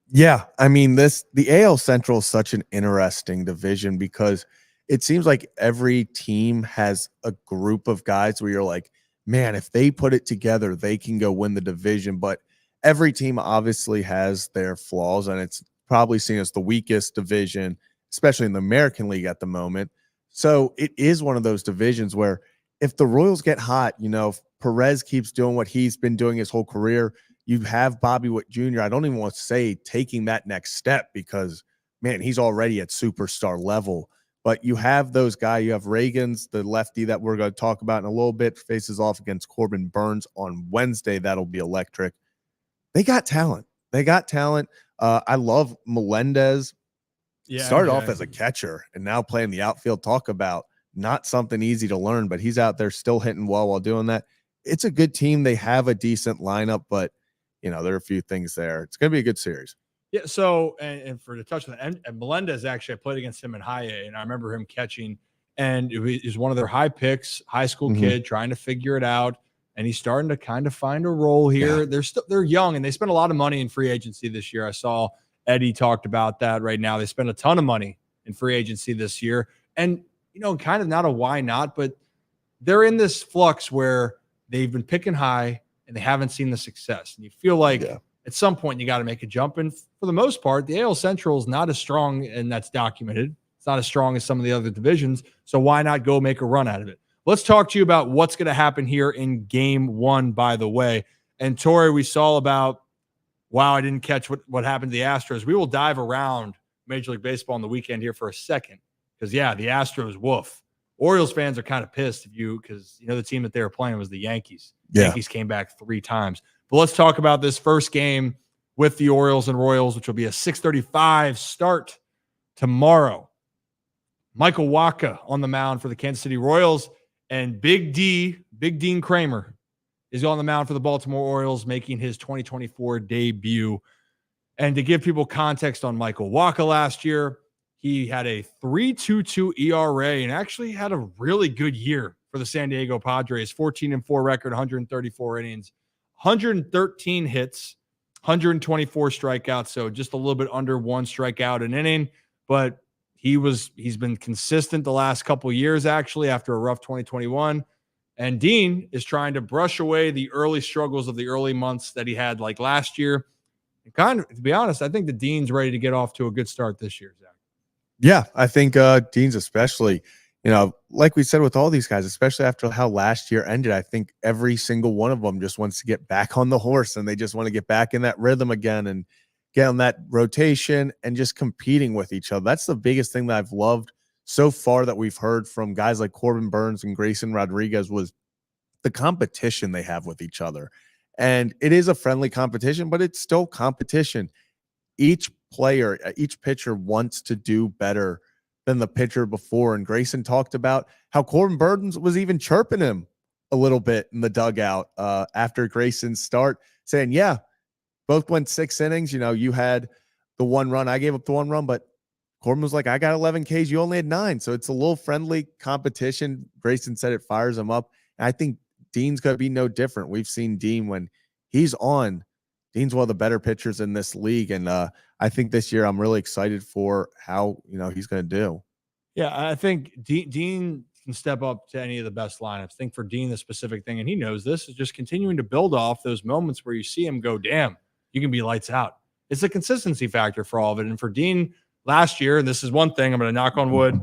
Yeah. I mean, the AL Central is such an interesting division because it seems like every team has a group of guys where you're like, man, if they put it together, they can go win the division. But every team obviously has their flaws, and it's probably seen as the weakest division, especially in the American League at the moment. So it is one of those divisions where if the Royals get hot, if Perez keeps doing what he's been doing his whole career, you have Bobby Witt Jr. I don't even want to say taking that next step because, man, he's already at superstar level. But you have those guys. You have Reagans, the lefty that we're going to talk about in a little bit, faces off against Corbin Burns on Wednesday. That'll be electric. They got talent. I love Melendez. Yeah, started off as a catcher and now playing the outfield. Talk about not something easy to learn, but he's out there still hitting well while doing that. It's a good team. They have a decent lineup, but there are a few things there. It's going to be a good series. Yeah. So, and for the touch on that, and Melendez, actually, I played against him in high A, and I remember him catching, and it was one of their high picks, high school kid trying to figure it out. And he's starting to kind of find a role here. Yeah. They're young, and they spent a lot of money in free agency this year. I saw Eddie talked about that right now. They spent a ton of money in free agency this year. And, kind of not a why not, but they're in this flux where they've been picking high and they haven't seen the success. And you feel like at some point you got to make a jump. And for the most part, the AL Central is not as strong, and that's documented. It's not as strong as some of the other divisions. So why not go make a run out of it? Let's talk to you about what's going to happen here in game one, by the way. And Tori, we saw about, wow, I didn't catch what happened to the Astros. We will dive around Major League Baseball on the weekend here for a second. Because, the Astros, woof. Orioles fans are kind of pissed because the team that they were playing was the Yankees. Yeah. Yankees came back 3 times. But let's talk about this first game with the Orioles and Royals, which will be a 6:35 start tomorrow. Michael Wacha on the mound for the Kansas City Royals, and Big Dean Kramer is on the mound for the Baltimore Orioles, making his 2024 debut. And to give people context on Michael Wacha last year, he had a 3.22 ERA and actually had a really good year for the San Diego Padres. 14-4 record, 134 innings, 113 hits, 124 strikeouts. So just a little bit under 1 strikeout an inning. But he's been consistent the last couple of years, actually, after a rough 2021. And Dean is trying to brush away the early struggles of the early months that he had like last year. And kind of, to be honest, I think the Dean's ready to get off to a good start this year, Zach. Yeah, I think Dean's especially, like we said with all these guys, especially after how last year ended, I think every single one of them just wants to get back on the horse and they just want to get back in that rhythm again and get on that rotation and just competing with each other. That's the biggest thing that I've loved so far that we've heard from guys like Corbin Burns and Grayson Rodriguez was the competition they have with each other. And it is a friendly competition, but it's still competition. Each player, each pitcher wants to do better than the pitcher before. And Grayson talked about how Corbin Burns was even chirping him a little bit in the dugout after Grayson's start, saying, yeah, both went 6 innings. You had the 1 run. I gave up the 1 run, but Corbin was like, I got 11 Ks. You only had 9. So it's a little friendly competition. Grayson said it fires him up. And I think Dean's going to be no different. We've seen Dean when he's on. Dean's one of the better pitchers in this league. And I think this year I'm really excited for how, he's going to do. Yeah, I think Dean can step up to any of the best lineups. I think for Dean, the specific thing, and he knows this, is just continuing to build off those moments where you see him go, damn, you can be lights out. It's a consistency factor for all of it. And for Dean last year, and this is one thing, I'm going to knock on wood,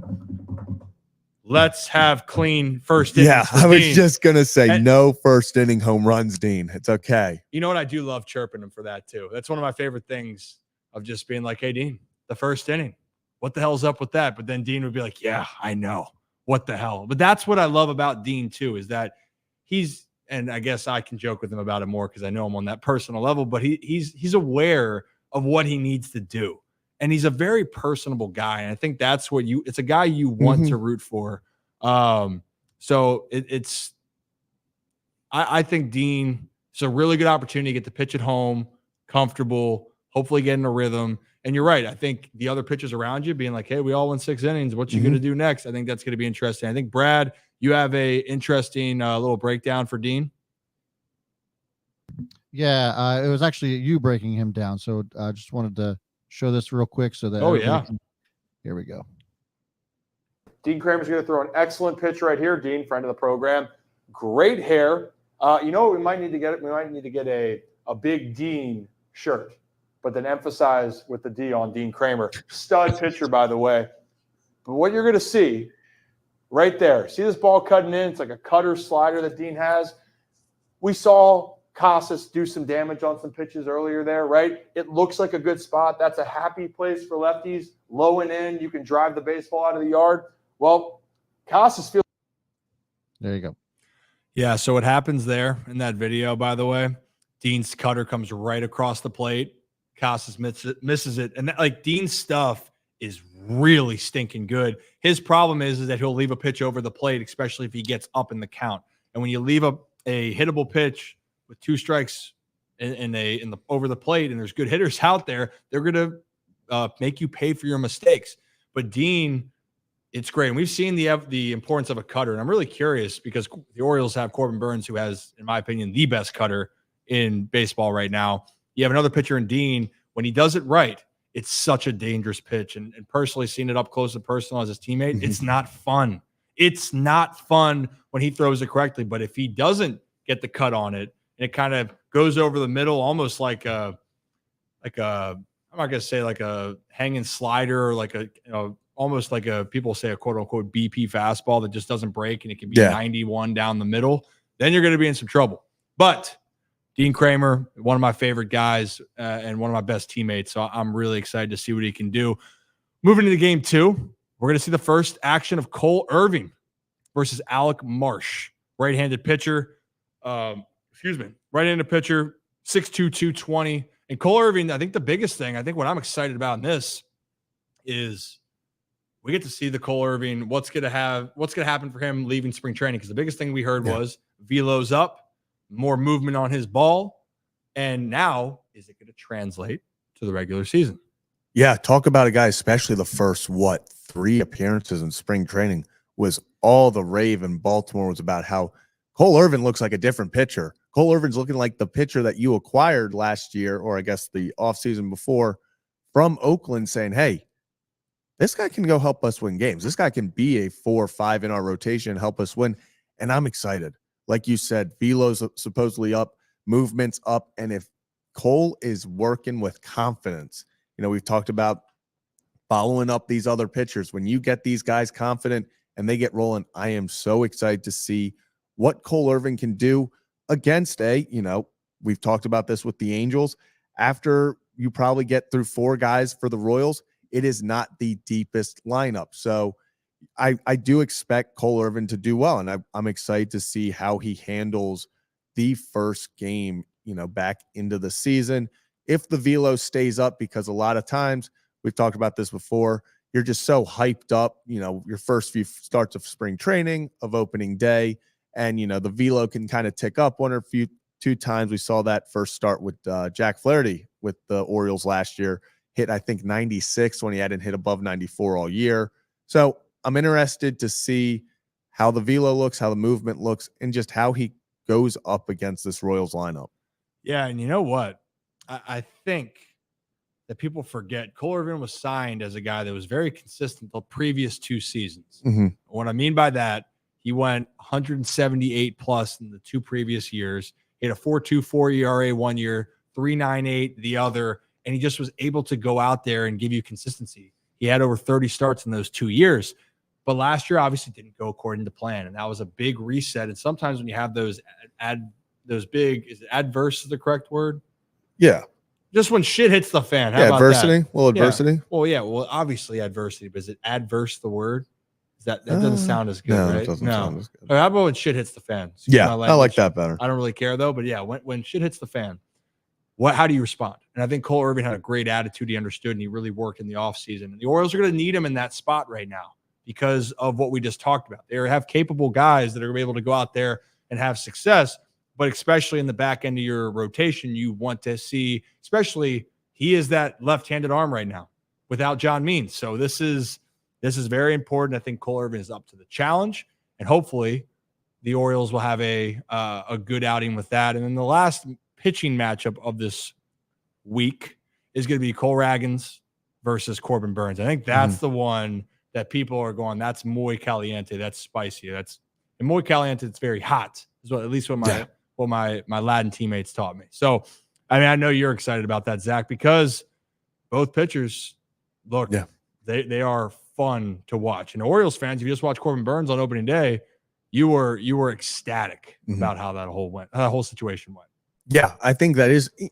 let's have clean first innings. Yeah, I was just going to say no first inning home runs, Dean. It's okay. You know what? I do love chirping him for that too. That's one of my favorite things of just being like, hey, Dean, the first inning, what the hell's up with that? But then Dean would be like, yeah, I know. What the hell? But that's what I love about Dean too, is that he's, and I guess I can joke with him about it more because I know him on that personal level, but he's aware of what he needs to do. And he's a very personable guy. And I think that's what it's a guy you want to root for. So I think Dean, it's a really good opportunity to get to pitch at home, comfortable, hopefully get in a rhythm. And you're right. I think the other pitchers around you being like, hey, we all won 6 innings. What you going to do next? I think that's going to be interesting. I think, Brad, you have a interesting little breakdown for Dean. Yeah, it was actually you breaking him down. So I just wanted to show this real quick so that here we go. Dean Kramer's going to throw an excellent pitch right here. Dean, friend of the program, great hair. You know what we might need to get? We might need to get a big Dean shirt, but then emphasize with the D on Dean Kramer. Stud pitcher, by the way. But what you're going to see right there, see this ball cutting in? It's like a cutter slider that Dean has. We saw Casas do some damage on some pitches earlier there, right? It looks like a good spot. That's a happy place for lefties. Low and in, you can drive the baseball out of the yard. Well, Casas feels. There you go. Yeah, so what happens there in that video, by the way, Dean's cutter comes right across the plate. Casas misses it. And Dean's stuff is really stinking good. His problem is that he'll leave a pitch over the plate, especially if he gets up in the count. And when you leave a hittable pitch with 2 strikes in the over the plate, and there's good hitters out there, they're going to make you pay for your mistakes. But Dean, it's great. And we've seen the importance of a cutter. And I'm really curious because the Orioles have Corbin Burns, who has, in my opinion, the best cutter in baseball right now. You have another pitcher in Dean. When he does it right, it's such a dangerous pitch. And personally, seeing it up close and personal as his teammate, it's not fun. It's not fun when he throws it correctly. But if he doesn't get the cut on it, and it kind of goes over the middle, almost like a I'm not gonna say like a hanging slider or like a almost like people say a quote unquote BP fastball that just doesn't break and it can be 91 down the middle, then you're going to be in some trouble. But Dean Kramer, one of my favorite guys and one of my best teammates. So I'm really excited to see what he can do. Moving into game 2, we're going to see the first action of Cole Irvin versus Alec Marsh, right-handed pitcher. Right-handed pitcher, 6'2", 220. And Cole Irvin, I think the biggest thing, I think what I'm excited about in this is we get to see the Cole Irvin, what's going to happen for him leaving spring training. Because the biggest thing we heard was velo's up, more movement on his ball. And now, is it going to translate to the regular season? Yeah, talk about a guy, especially the first, 3 appearances in spring training was all the rave in Baltimore was about how Cole Irvin looks like a different pitcher. Cole Irvin's looking like the pitcher that you acquired last year, or I guess the offseason before, from Oakland, saying, hey, this guy can go help us win games. This guy can be a 4 or 5 in our rotation and help us win. And I'm excited. Like you said, velo's supposedly up, movement's up. And if Cole is working with confidence, we've talked about following up these other pitchers. When you get these guys confident and they get rolling, I am so excited to see what Cole Irvin can do against we've talked about this with the Angels. After you probably get through 4 guys for the Royals, it is not the deepest lineup. So I do expect Cole Irvin to do well, and I'm excited to see how he handles the first game, back into the season. If the velo stays up, because a lot of times we've talked about this before, you're just so hyped up, your first few starts of spring training, of opening day, and the velo can kind of tick up 2 times. We saw that first start with Jack Flaherty with the Orioles last year, hit I think 96 when he hadn't hit above 94 all year. So I'm interested to see how the velo looks, how the movement looks, and just how he goes up against this Royals lineup. Yeah, and you know what? I think that people forget Cole Irvin was signed as a guy that was very consistent the previous 2 seasons. Mm-hmm. What I mean by that, he went 178 plus in the 2 previous years. He had a 4.24 ERA one year, 3.98 the other, and he just was able to go out there and give you consistency. He had over 30 starts in those 2 years. But last year obviously didn't go according to plan, and that was a big reset. And sometimes when you have those big, is it adverse is the correct word? Yeah. Just when shit hits the fan. How about adversity. that? Well, adversity. Yeah. Well, obviously adversity, but is it adverse the word? That doesn't sound as good, no, right? It doesn't sound as good. Or how about when shit hits the fan? I like that better. I don't really care though, but yeah, when shit hits the fan, how do you respond? And I think Cole Irvin had a great attitude. He understood, and he really worked in the offseason. And the Orioles are going to need him in that spot right now because of what we just talked about. They have capable guys that are able to go out there and have success, but especially in the back end of your rotation, you want to see, especially he is that left-handed arm right now without John Means. So this is very important. I think Cole Irvin is up to the challenge, and hopefully the Orioles will have a good outing with that. And then the last pitching matchup of this week is going to be Cole Ragans versus Corbin Burns. I think that's the one that people are going, that's muy caliente, that's spicy. And muy caliente, it's very hot, is what at least what my Latin teammates taught me. So, I mean, I know you're excited about that, Zach, because both pitchers look, they are fun to watch. And Orioles fans, if you just watch Corbin Burns on opening day, you were ecstatic about how that whole situation went. Yeah, I think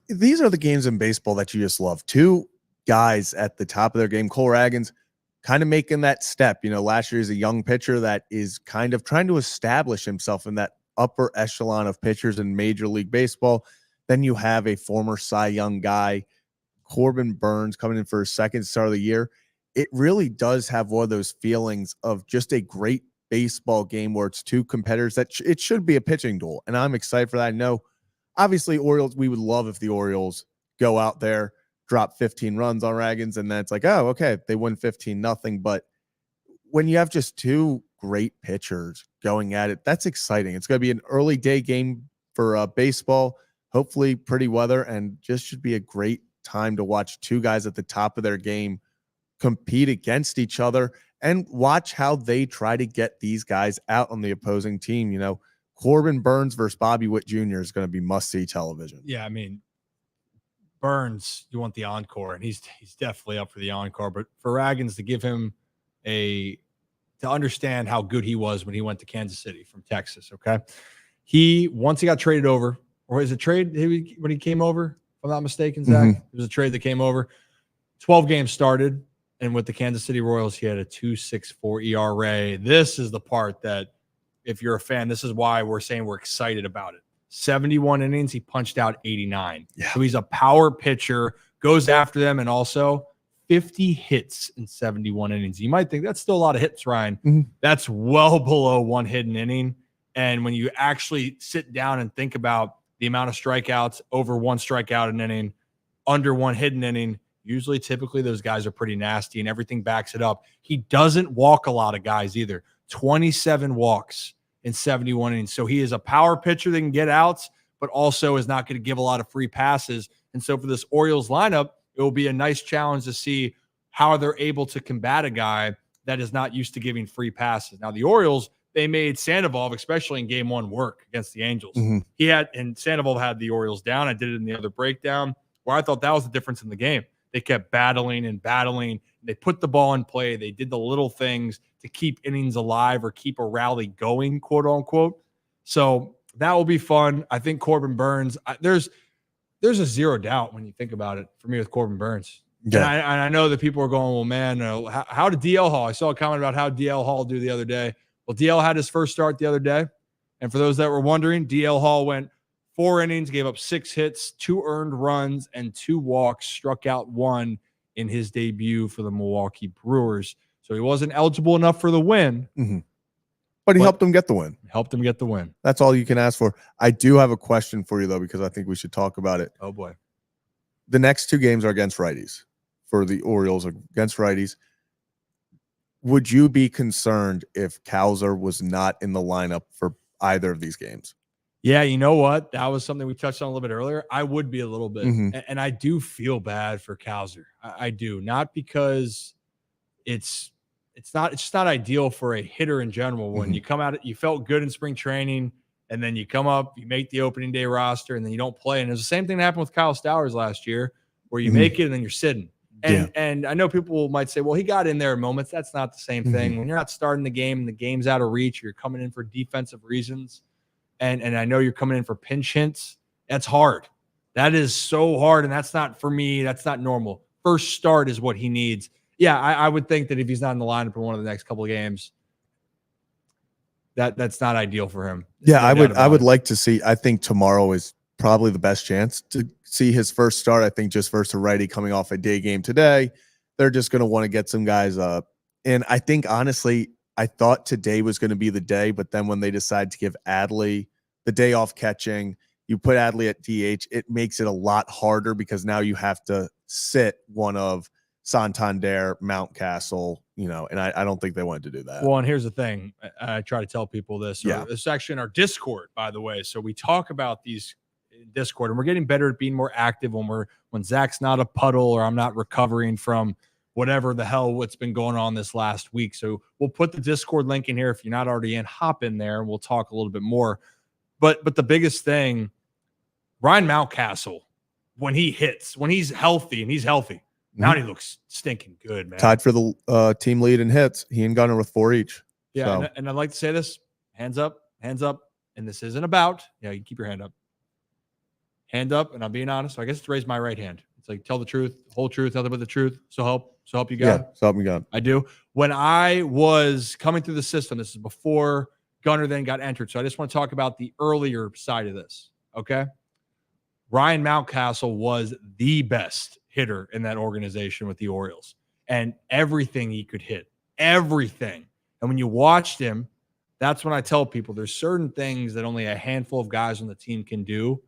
these are the games in baseball that you just love. 2 guys at the top of their game. Cole Ragans kind of making that step. Last year he's a young pitcher that is kind of trying to establish himself in that upper echelon of pitchers in Major League Baseball. Then you have a former Cy Young guy, Corbin Burns, coming in for his second start of the year. It really does have one of those feelings of just a great baseball game where it's 2 competitors that it should be a pitching duel. And I'm excited for that. I know, obviously, Orioles, we would love if the Orioles go out there, drop 15 runs on Ragans, and then it's like, oh, okay, they win 15-0. But when you have just 2 great pitchers going at it, that's exciting. It's going to be an early day game for baseball, hopefully pretty weather, and just should be a great time to watch 2 guys at the top of their game compete against each other and watch how they try to get these guys out on the opposing team. Corbin Burns versus Bobby Witt Jr. is going to be must-see television. Yeah, I mean, Burns, you want the encore, and he's definitely up for the encore. But for Ragans to give him to understand how good he was when he went to Kansas City from Texas, okay? Once he got traded over, or is it trade when he came over, if I'm not mistaken, Zach? It was a trade that came over. 12 games started, and with the Kansas City Royals, he had a 2.64 ERA. This is the part that, if you're a fan, this is why we're saying we're excited about it. 71 innings, he punched out 89. Yeah. So he's a power pitcher, goes after them, and also 50 hits in 71 innings. You might think that's still a lot of hits, Ryan. That's well below 1 hidden inning. And when you actually sit down and think about the amount of strikeouts, over 1 strikeout an inning, under 1 hidden inning, typically those guys are pretty nasty, and everything backs it up. He doesn't walk a lot of guys either. 27 walks in 71 innings. So he is a power pitcher that can get outs, but also is not going to give a lot of free passes. And so for this Orioles lineup, it will be a nice challenge to see how they're able to combat a guy that is not used to giving free passes. Now, the Orioles, they made Sandoval, especially in game 1, work against the Angels. And Sandoval had the Orioles down. I did it in the other breakdown where I thought that was the difference in the game. They kept battling and battling. They put the ball in play. They did the little things to keep innings alive or keep a rally going, quote unquote. So that will be fun. I think Corbin Burns, there's a zero doubt when you think about it for me with Corbin Burns. Yeah. And I know that people are going, well, man, how did DL Hall? I saw a comment about how DL Hall do the other day. Well, DL had his first start the other day. And for those that were wondering, DL Hall went 4 innings, gave up 6 hits, 2 earned runs, and 2 walks, struck out 1 in his debut for the Milwaukee Brewers. So he wasn't eligible enough for the win. Mm-hmm. But he helped them get the win. Helped him get the win. That's all you can ask for. I do have a question for you, though, because I think we should talk about it. Oh, boy. The next 2 games are against righties for the Orioles, against righties. Would you be concerned if Cowser was not in the lineup for either of these games? Yeah, you know what? That was something we touched on a little bit earlier. I would be a little bit. Mhm. And I do feel bad for Cowser. I do. Not because it's just not ideal for a hitter in general. When you come out, you felt good in spring training, and then you come up, you make the opening day roster, and then you don't play. And it's the same thing that happened with Kyle Stowers last year, where you make it and then you're sitting. And I know people might say, well, he got in there in moments. That's not the same thing. When you're not starting the game and the game's out of reach, you're coming in for defensive reasons. And I know you're coming in for pinch hits. That's hard. That is so hard. And that's not, for me, that's not normal. First start is what he needs. Yeah, I would think that if he's not in the lineup in one of the next couple of games, that's not ideal for him. Yeah, I would like to see. I think tomorrow is probably the best chance to see his first start. I think just versus a righty coming off a day game today, they're just going to want to get some guys up. And I think, honestly, I thought today was going to be the day, but then when they decide to give Adley the day off catching, you put Adley at DH, it makes it a lot harder because now you have to sit one of Santander, Mountcastle, and I don't think they wanted to do that. Well, and here's the thing. I try to tell people this. Yeah. This is actually in our Discord, by the way. So we talk about these in Discord, and we're getting better at being more active when Zach's not a puddle or I'm not recovering from whatever the hell what's been going on this last week. So we'll put the Discord link in here. If you're not already in, hop in there and we'll talk a little bit more. But the biggest thing, Ryan Mountcastle, when he hits, when he's healthy, and he's healthy, now he looks stinking good, man. Tied for the team lead in hits. He and Gunner with 4 each. Yeah, So. and I'd like to say this, hands up. And this isn't about, you keep your hand up. Hand up, and I'm being honest. So I guess it's raise my right hand. It's like, tell the truth, whole truth, nothing but the truth. So help you God. Yeah, so help me God. I do. When I was coming through the system, this is before Gunner then got entered. So I just want to talk about the earlier side of this. Okay. Ryan Mountcastle was the best hitter in that organization with the Orioles, and everything he could hit, everything. And when you watched him, that's when I tell people there's certain things that only a handful of guys on the team can do.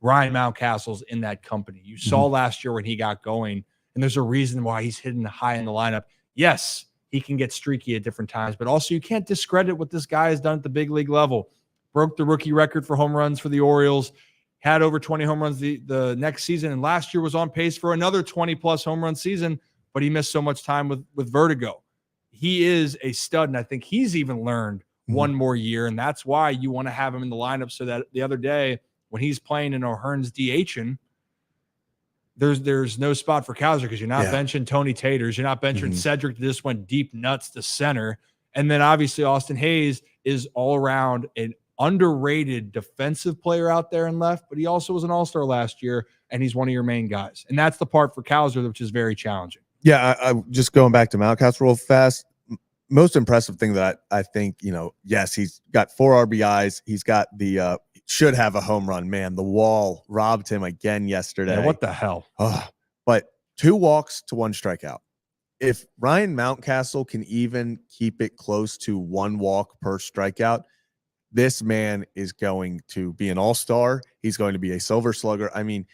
Ryan Mountcastle's in that company. You saw last year when he got going, and there's a reason why he's hitting high in the lineup. Yes, he can get streaky at different times, but also you can't discredit what this guy has done at the big league level. Broke the rookie record for home runs for the Orioles, had over 20 home runs the next season, and last year was on pace for another 20-plus home run season, but he missed so much time with vertigo. He is a stud, and I think he's even learned one more year, and that's why you want to have him in the lineup so that the other day when he's playing in O'Hearn's DHing, there's no spot for Cowser because you're not benching Tony Taters. You're not benching Cedric that just went deep nuts to center. And then obviously Austin Hayes is all around an underrated defensive player out there in left, but he also was an all-star last year, and he's one of your main guys. And that's the part for Cowser, which is very challenging. Yeah, I just going back to Mountcastle real fast. Most impressive thing that I think, yes, he's got 4 RBIs. He's got the should have a home run. Man, the wall robbed him again yesterday. Yeah, what the hell? But 2 walks to 1 strikeout. If Ryan Mountcastle can even keep it close to 1 walk per strikeout, this man is going to be an all-star. He's going to be a silver slugger. I mean,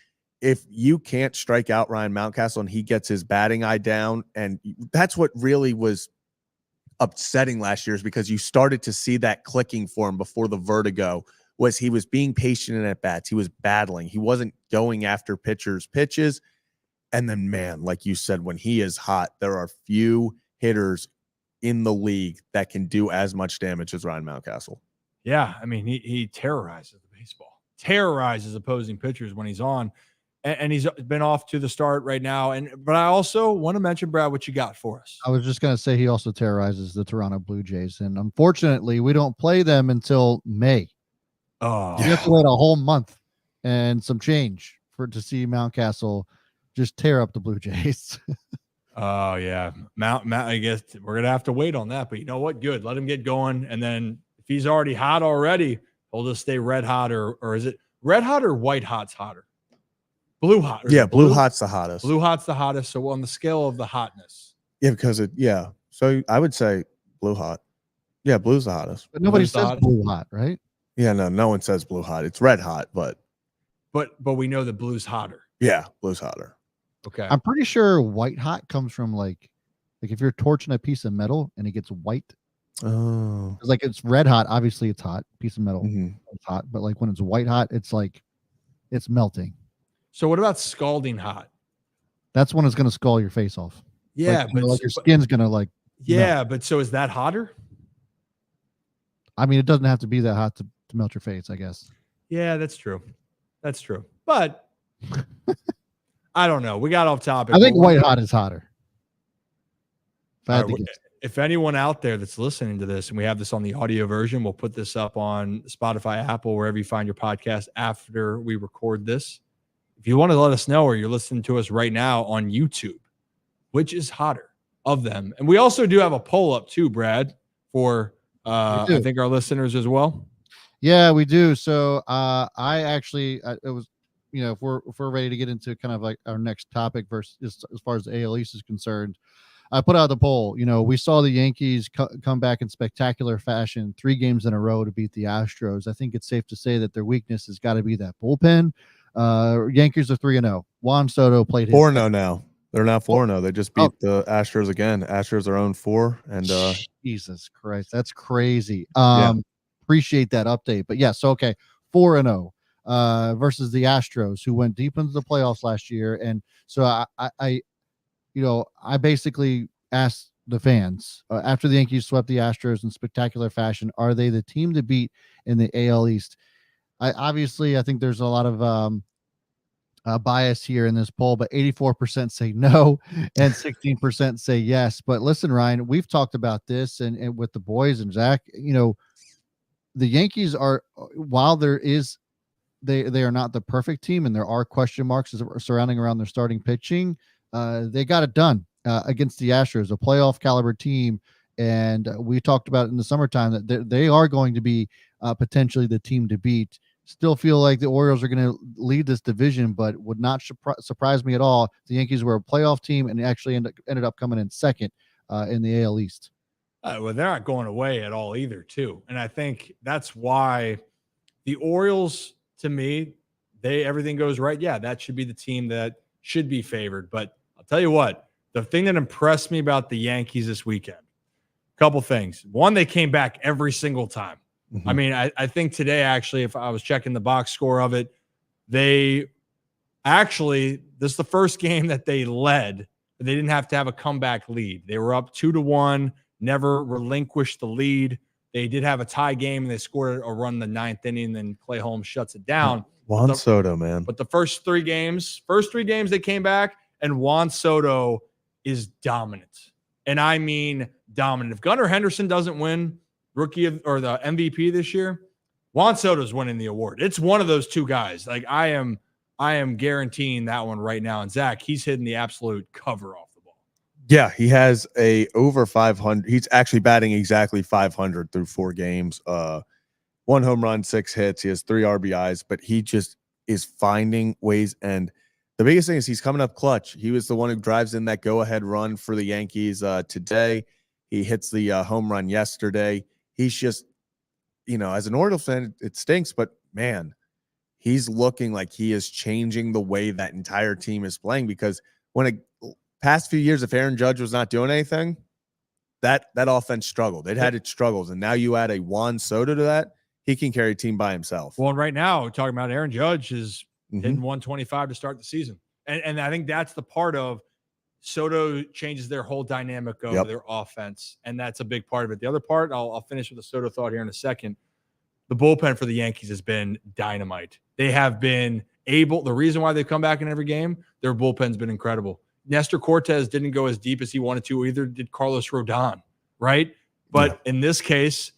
if you can't strike out Ryan Mountcastle and he gets his batting eye down, and that's what really was upsetting last year, is because you started to see that clicking for him before the vertigo, was he was being patient in at bats. He was battling. He wasn't going after pitchers' pitches. And then, man, like you said, when he is hot, there are few hitters in the league that can do as much damage as Ryan Mountcastle. Yeah, I mean, he terrorizes the baseball, terrorizes opposing pitchers when he's on. and he's been off to the start right now. But I also want to mention, Brad, what you got for us. I was just going to say he also terrorizes the Toronto Blue Jays, and unfortunately, we don't play them until May. Oh, You have to wait a whole month and some change to see Mountcastle just tear up the Blue Jays. Oh yeah, Mount. I guess we're gonna have to wait on that. But you know what? Good. Let him get going, and then if he's already hot already, he'll just stay red hot, or is it red hot or white hot's hotter? Blue hot. Yeah, blue hot's the hottest. Blue hot's the hottest. So on the scale of the hotness, Yeah, because So I would say blue hot. Yeah, blue's the hottest. But nobody Blue's the says hottest? blue hot, right? Yeah, no one says blue hot. It's red hot, but but we know that blue's hotter. yeah, blue's hotter. Okay. I'm pretty sure white hot comes from like if you're torching a piece of metal and it gets white. Oh, Like it's red hot, obviously it's hot. Piece of metal, mhm. it's hot. But like when it's white hot, it's like it's melting. So what about scalding hot? That's when it's gonna scald your face off. Yeah, like, like your skin's gonna like. yeah, but so is that hotter? I mean, it doesn't have to be that hot to melt your face, I guess. Yeah, that's true. That's true. But I don't know. We got off topic. I think but white hot is hotter. If I had to guess. if anyone out there that's listening to this, and we have this on the audio version, we'll put this up on Spotify, Apple, wherever you find your podcast after we record this. If you want to let us know, or you're listening to us right now on YouTube, which is hotter of them. And we also do have a poll up too, Brad, for I think our listeners as well. Yeah, we do. So I actually it was, if we're ready to get into kind of like our next topic versus as far as the AL East is concerned, I put out the poll. We saw the Yankees come back in spectacular fashion, 3 games in a row to beat the Astros. I think it's safe to say that their weakness has got to be that bullpen. Yankees are 3-0. Juan Soto played 4-0 now. They're now 4-0. They just beat the Astros again. Astros are 0-4, and Jesus Christ, that's crazy. Yeah. Appreciate that update. But yes, okay, 4-0 versus the Astros, who went deep into the playoffs last year. And so I basically asked the fans after the Yankees swept the Astros in spectacular fashion, are they the team to beat in the AL East? I think there's a lot of bias here in this poll, but 84% say no and 16% say yes. But listen, Ryan, we've talked about this and with the boys and Zach, the Yankees are, while they are not the perfect team and there are question marks surrounding around their starting pitching, they got it done against the Astros, a playoff caliber team. And we talked about it in the summertime that they are going to be potentially the team to beat. Still feel like the Orioles are going to lead this division, but would not surprise me at all. The Yankees were a playoff team and actually ended up coming in second in the AL East. Well, they're not going away at all either, too. And I think that's why the Orioles, to me, everything goes right. Yeah, that should be the team that should be favored. But I'll tell you what, the thing that impressed me about the Yankees this weekend, a couple things. One, they came back every single time. Mhm. I mean, I think today, actually, if I was checking the box score of it, this is the first game that they led. They didn't have to have a comeback lead. They were up 2-1, never relinquished the lead. They did have a tie game, and they scored a run in the 9th inning, and then Clay Holmes shuts it down. Juan Soto, man. But the first three games they came back, and Juan Soto is dominant. And I mean dominant. If Gunnar Henderson doesn't win or the MVP this year, Juan Soto's winning the award. It's one of those two guys. Like I am guaranteeing that one right now. And Zach, he's hitting the absolute cover off the ball. Yeah, he has a over 500. He's actually batting exactly 500 through 4 games. 1 home run, 6 hits. He has 3 RBIs, but he just is finding ways. And the biggest thing is he's coming up clutch. He was the one who drives in that go-ahead run for the Yankees today. He hits the home run yesterday. He's just, as an Orioles fan, it stinks, but man, he's looking like he is changing the way that entire team is playing, because when past few years, if Aaron Judge was not doing anything, that offense struggled. It had its struggles. And now you add a Juan Soto to that, he can carry a team by himself. Well, and right now, we're talking about Aaron Judge is hitting 125 to start the season. And I think that's the part of Soto changes their whole dynamic of their offense, and that's a big part of it. The other part, I'll finish with a Soto thought here in a second. The bullpen for the Yankees has been dynamite. They have been able, the reason why they come back in every game, their bullpen's been incredible. Nestor Cortez didn't go as deep as he wanted to, either did Carlos Rodon, right? But in this case,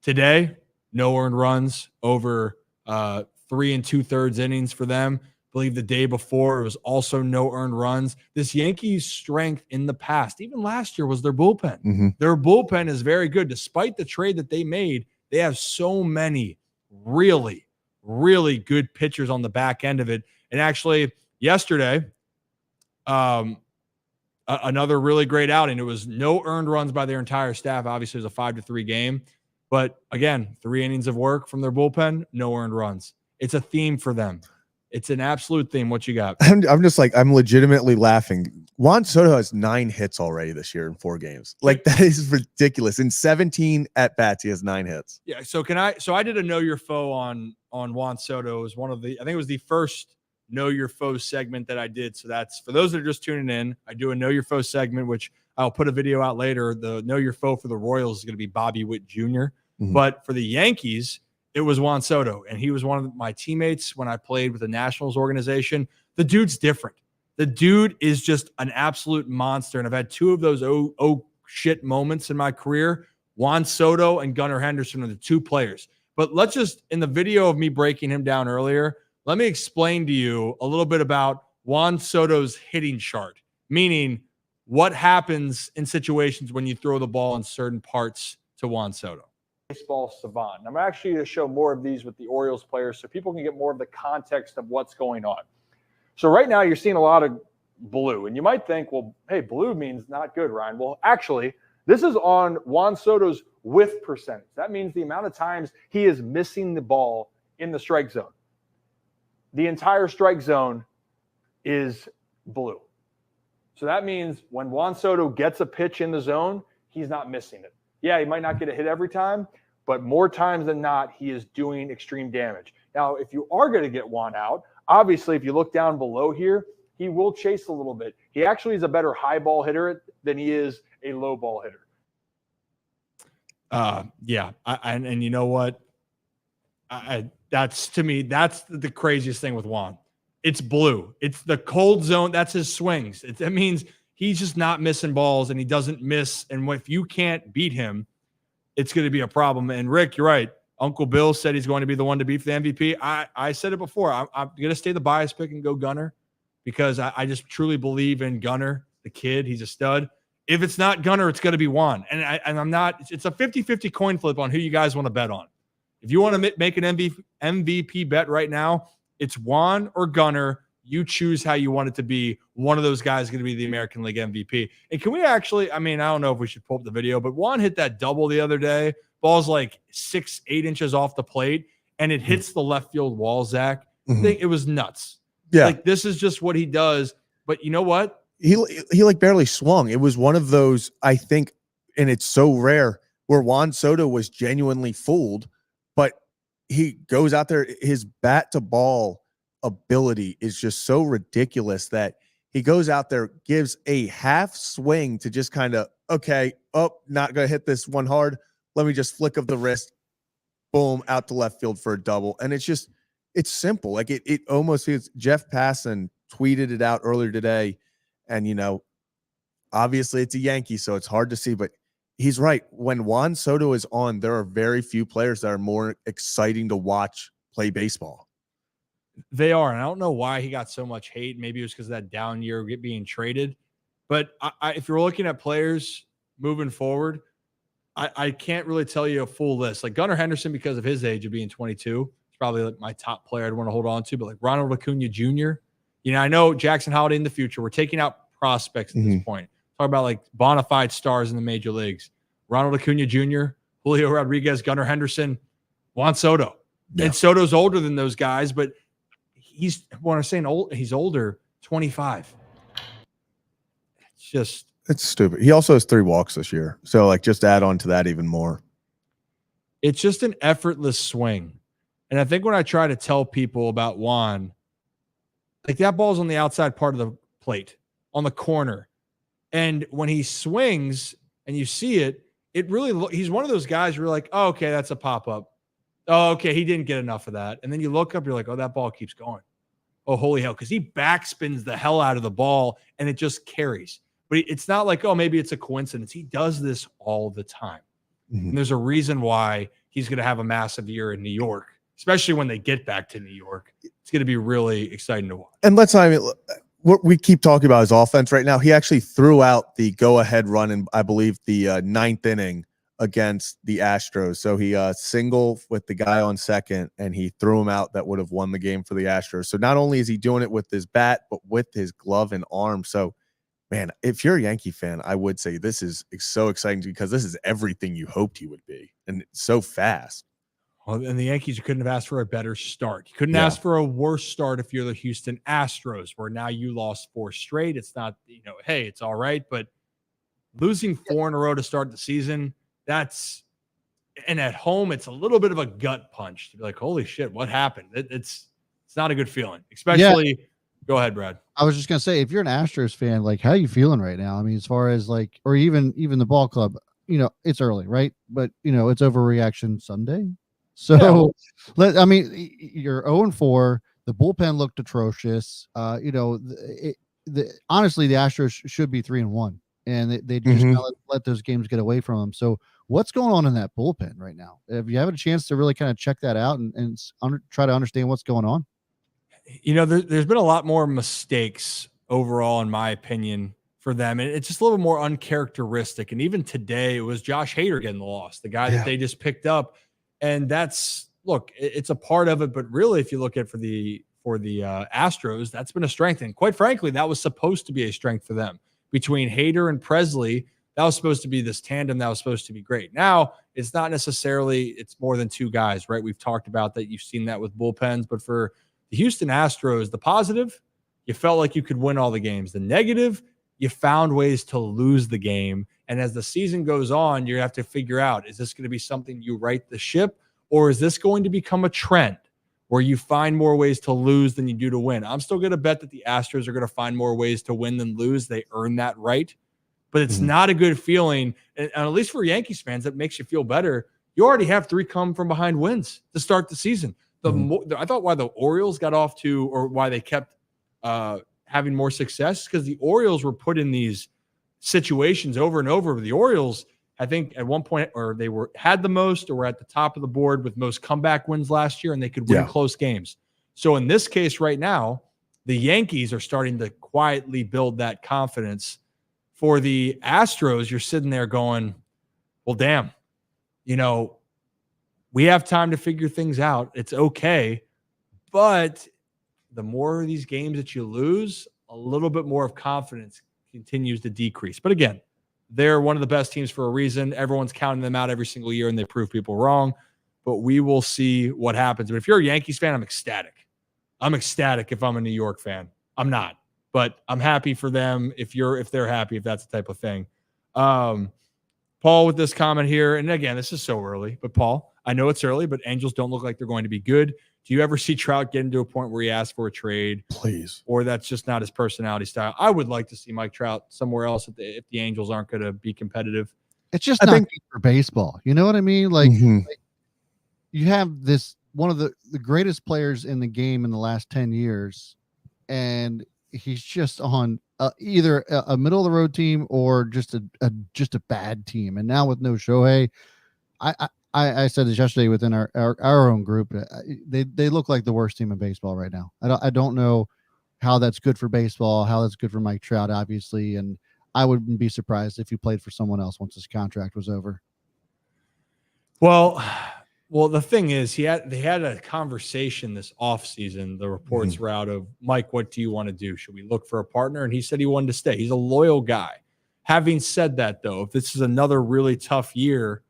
today, no earned runs over 3 2/3 innings for them. I believe the day before it was also no earned runs. This Yankees' strength in the past, even last year, was their bullpen. Mm-hmm. Their bullpen is very good. Despite the trade that they made, they have so many really, really good pitchers on the back end of it. And actually, yesterday, another really great outing. It was no earned runs by their entire staff. Obviously, it was a 5-3 game. But again, 3 innings of work from their bullpen, no earned runs. It's a theme for them. It's an absolute theme. What you got? I'm just like, I'm legitimately laughing. Juan Soto has 9 hits already this year in 4 games. Like, that is ridiculous. In 17 at bats, he has 9 hits. Yeah. So I did a Know Your Foe on Juan Soto. It was I think it was the first Know Your Foe segment that I did. So that's for those that are just tuning in. I do a Know Your Foe segment, which I'll put a video out later. The Know Your Foe for the Royals is going to be Bobby Witt Jr. Mm-hmm. But for the Yankees, it was Juan Soto, and he was one of my teammates when I played with the Nationals organization. The dude's different. The dude is just an absolute monster, and I've had 2 of those oh shit moments in my career. Juan Soto and Gunnar Henderson are the 2 players. But let's just, in the video of me breaking him down earlier, let me explain to you a little bit about Juan Soto's hitting chart, meaning what happens in situations when you throw the ball in certain parts to Juan Soto. Baseball savant. I'm actually going to show more of these with the Orioles players so people can get more of the context of what's going on. So right now you're seeing a lot of blue, and you might think, well, hey, blue means not good, Ryan. Well, actually, this is on Juan Soto's whiff percentage. That means the amount of times he is missing the ball in the strike zone. The entire strike zone is blue. So that means when Juan Soto gets a pitch in the zone, he's not missing it. Yeah, he might not get a hit every time, but more times than not, he is doing extreme damage. Now, if you are going to get Juan out, obviously, if you look down below here, he will chase a little bit. He actually is a better high ball hitter than he is a low ball hitter. Yeah. And you know what? That's, to me, that's the craziest thing with Juan. It's blue. It's the cold zone. That's his swings. That means he's just not missing balls, and he doesn't miss. And if you can't beat him, it's going to be a problem. And Rick, you're right. Uncle Bill said he's going to be the one to beat for the MVP. I said it before. I'm going to stay the bias pick and go Gunnar, because I just truly believe in Gunnar, the kid. He's a stud. If it's not Gunnar, it's going to be Juan. And I'm not. It's a 50-50 coin flip on who you guys want to bet on. If you want to make an MVP bet right now, it's Juan or Gunnar. You choose how you want it to be. One of those guys is going to be the American League MVP. And can we actually, I mean, I don't know if we should pull up the video, but Juan hit that double the other day. Ball's like 6-8 inches off the plate, and it hits the left field wall, Zach. Mm-hmm. It was nuts. Yeah. Like, this is just what he does. But you know what? He like barely swung. It was one of those, I think, and it's so rare, where Juan Soto was genuinely fooled, but he goes out there, his bat to ball ability is just so ridiculous that he goes out there, gives a half swing to just kind of, okay, not going to hit this one hard. Let me just flick of the wrist, boom, out to left field for a double. And it's just, it's simple. Like it almost is. Jeff Passan tweeted it out earlier today. And, you know, obviously it's a Yankee, so it's hard to see, but he's right. When Juan Soto is on, there are very few players that are more exciting to watch play baseball. They are. And I don't know why he got so much hate. Maybe it was because of that down year being traded. But if you're looking at players moving forward, I can't really tell you a full list. Like Gunnar Henderson, because of his age of being 22, is probably like my top player I'd want to hold on to. But like Ronald Acuna Jr., you know, I know Jackson Holiday in the future. We're taking out prospects at this point. Talk about like bona fide stars in the major leagues. Ronald Acuna Jr., Julio Rodriguez, Gunnar Henderson, Juan Soto. Yeah. And Soto's older than those guys, but when I'm saying old, he's older, 25. It's stupid. He also has 3 walks this year. So like just add on to that even more. It's just an effortless swing. And I think when I try to tell people about Juan, like that ball's on the outside part of the plate, on the corner. And when he swings and you see it, he's one of those guys where you're like, oh, okay, that's a pop-up. Oh, okay, he didn't get enough of that. And then you look up, you're like, oh, that ball keeps going. oh, holy hell, because he backspins the hell out of the ball and it just carries. But it's not like, oh, maybe it's a coincidence. He does this all the time. Mhm. And there's a reason why he's going to have a massive year in New York, especially when they get back to New York. It's going to be really exciting to watch. And let's not even, what we keep talking about his offense right now. He actually threw out the go-ahead run in, I believe, the ninth inning against the Astros. So he single with the guy on second, and he threw him out. That would have won the game for the Astros. So not only is he doing it with his bat, but with his glove and arm. So, man, if you're a Yankee fan, I would say this is so exciting because this is everything you hoped he would be, and it's so fast. Well, and the Yankees, you couldn't have asked for a better start. You couldn't Yeah. ask for a worse start if you're the Houston Astros, where now you lost 4 straight. It's not, hey, it's all right, but losing 4 in a row to start the season, and at home, it's a little bit of a gut punch to be like, holy shit, what happened? It's not a good feeling, especially. Go ahead, Brad. I was just gonna say, if you're an Astros fan, like, how are you feeling right now? I mean, as far as like, or even the ball club, it's early, right? But it's overreaction Sunday. So, you're 0-4. The bullpen looked atrocious. Honestly, the Astros should be 3-1, and they just let those games get away from them. So, what's going on in that bullpen right now? Have you had a chance to really kind of check that out and try to understand what's going on? There's been a lot more mistakes overall, in my opinion, for them. And it's just a little more uncharacteristic. And even today, it was Josh Hader getting the loss, the guy that they just picked up. And it's a part of it. But really, if you look at for the Astros, that's been a strength. And quite frankly, that was supposed to be a strength for them. Between Hader and Presley, that was supposed to be this tandem that was supposed to be great. Now, it's not necessarily, it's more than 2 guys, right? We've talked about that. You've seen that with bullpens. But for the Houston Astros, the positive, you felt like you could win all the games. The negative, you found ways to lose the game. And as the season goes on, you have to figure out, is this going to be something you right the ship, or is this going to become a trend where you find more ways to lose than you do to win? I'm still going to bet that the Astros are going to find more ways to win than lose. They earn that right. But it's not a good feeling. And at least for Yankees fans, that makes you feel better. You already have 3 come from behind wins to start the season. I thought why the Orioles got off to, or why they kept having more success, because the Orioles were put in these situations over and over. The Orioles, I think at one point, or they had the most, or were at the top of the board with most comeback wins last year, and they could win close games. So in this case right now, the Yankees are starting to quietly build that confidence. For the Astros, you're sitting there going, well, damn, we have time to figure things out. It's okay. But the more of these games that you lose, a little bit more of confidence continues to decrease. But again, they're one of the best teams for a reason. Everyone's counting them out every single year, and they prove people wrong. But we will see what happens. But if you're a Yankees fan, I'm ecstatic. I'm ecstatic if I'm a New York fan. I'm not. But I'm happy for them if they're happy, if that's the type of thing. Paul with this comment here, and again, this is so early, but Paul, I know it's early, but Angels don't look like they're going to be good. Do you ever see Trout getting to a point where he asks for a trade? Please. Or that's just not his personality style? I would like to see Mike Trout somewhere else if the Angels aren't going to be competitive. It's just not good for baseball. You know what I mean? Like, you have this one of the greatest players in the game in the last 10 years, and he's just on either a middle of the road team or just a bad team. And now with no Shohei, I said this yesterday within our own group. They look like the worst team in baseball right now. I don't know how that's good for baseball, how that's good for Mike Trout, obviously, and I wouldn't be surprised if he played for someone else once his contract was over. Well, the thing is, they had a conversation this offseason. The reports were out of, Mike, what do you want to do? Should we look for a partner? And he said he wanted to stay. He's a loyal guy. Having said that, though, if this is another really tough year,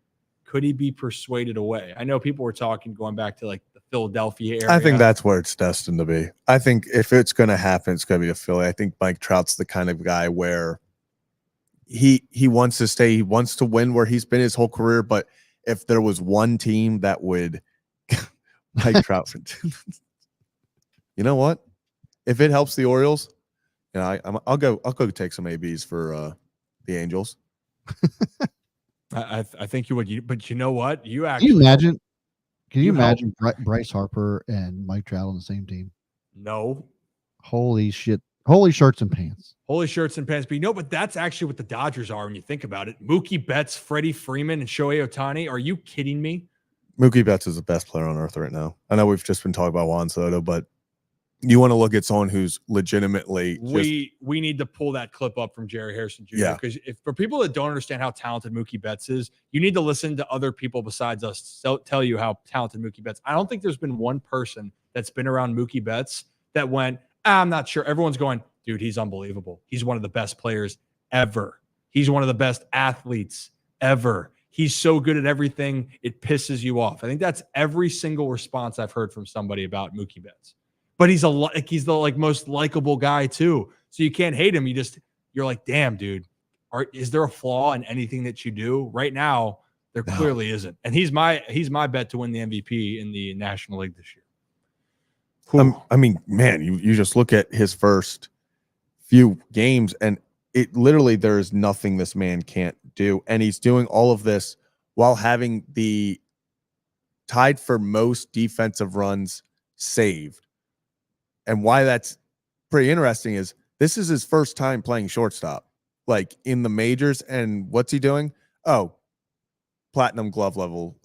could he be persuaded away? I know people were talking going back to like the Philadelphia area. I think that's where it's destined to be. I think if it's going to happen, it's going to be a Philly. I think Mike Trout's the kind of guy where he wants to stay. He wants to win where he's been his whole career. But if there was one team that would Mike Trout, you know what? If it helps the Orioles, I'll go take some ABs for the Angels. I think you would, but you know what? Can you imagine Bryce Harper and Mike Trout on the same team? No, Holy shit. Holy shirts and pants. Holy shirts and pants. But but that's actually what the Dodgers are when you think about it. Mookie Betts, Freddie Freeman, and Shohei Ohtani. Are you kidding me? Mookie Betts is the best player on earth right now. I know we've just been talking about Juan Soto, but you want to look at someone who's legitimately we need to pull that clip up from Jerry Harrison Jr. Yeah. Because if for people that don't understand how talented Mookie Betts is, you need to listen to other people besides us tell you how talented Mookie Betts. I don't think there's been one person that's been around Mookie Betts that went, I'm not sure. Everyone's going, dude, he's unbelievable. He's one of the best players ever. He's one of the best athletes ever. He's so good at everything, it pisses you off. I think that's every single response I've heard from somebody about Mookie Betts. But he's the most likable guy too. So you can't hate him. You're like, damn, dude. Is there a flaw in anything that you do? Right now, there clearly isn't. And he's my bet to win the MVP in the National League this year. I mean, man, you just look at his first few games, and it literally there is nothing this man can't do, and he's doing all of this while having the tied for most defensive runs saved. And why that's pretty interesting is this is his first time playing shortstop, like in the majors. And what's he doing? Oh, platinum glove level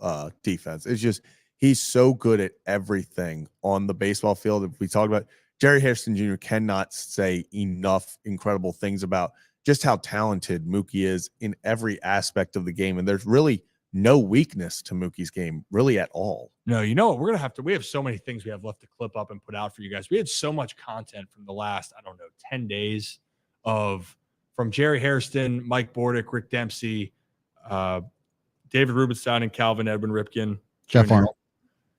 defense. It's just he's so good at everything on the baseball field. If we talk about Jerry Harrison Jr. cannot say enough incredible things about just how talented Mookie is in every aspect of the game. And there's really no weakness to Mookie's game really at all. No, you know what? We have so many things we have left to clip up and put out for you guys. We had so much content from the last, 10 days from Jerry Hairston, Mike Bordick, Rick Dempsey, David Rubenstein and Calvin Edwin Ripken, Jeff Jr., Arnold.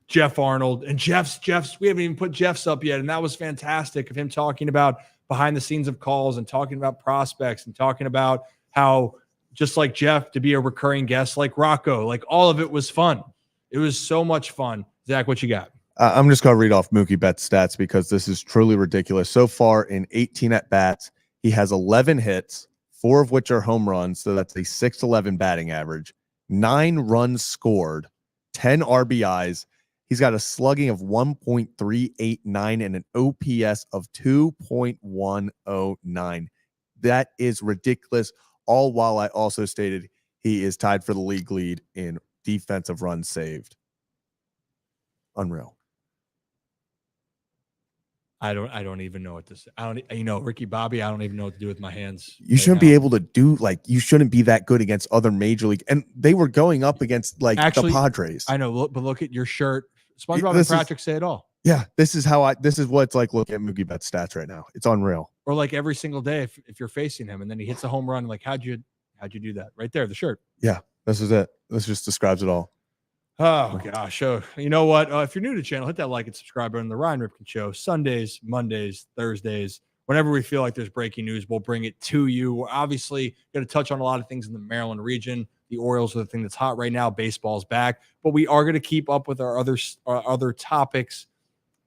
Jeff Arnold, and Jeff's. We haven't even put Jeff's up yet, and that was fantastic of him talking about behind the scenes of calls and talking about prospects and talking about how just like Jeff to be a recurring guest like Rocco, like all of it was fun. It was so much fun. Zach, what you got? I'm just going to read off Mookie Betts' stats because this is truly ridiculous. So far in 18 at-bats, he has 11 hits, 4 of which are home runs, so that's a 611 batting average, 9 runs scored, 10 RBIs. He's got a slugging of 1.389 and an OPS of 2.109. That is ridiculous, all while I also stated he is tied for the league lead in defensive runs saved. Unreal. I don't even know what to say. Ricky Bobby, I don't even know what to do with my hands. You shouldn't be able to do you shouldn't be that good against other major league. And they were going up against the Padres. I know, but look at your shirt. SpongeBob and Patrick say it all. Yeah, this is what it's like looking at Mookie Betts stats right now. It's unreal. Or like every single day if you're facing him and then he hits a home run, like how'd you do that? Right there, the shirt. Yeah, this is it. This just describes it all. Oh gosh. So you know what? If you're new to the channel, hit that like and subscribe button. The Ryan Ripken Show, Sundays, Mondays, Thursdays. Whenever we feel like there's breaking news, we'll bring it to you. We're obviously going to touch on a lot of things in the Maryland region. The Orioles are the thing that's hot right now. Baseball's back, but we are going to keep up with our other topics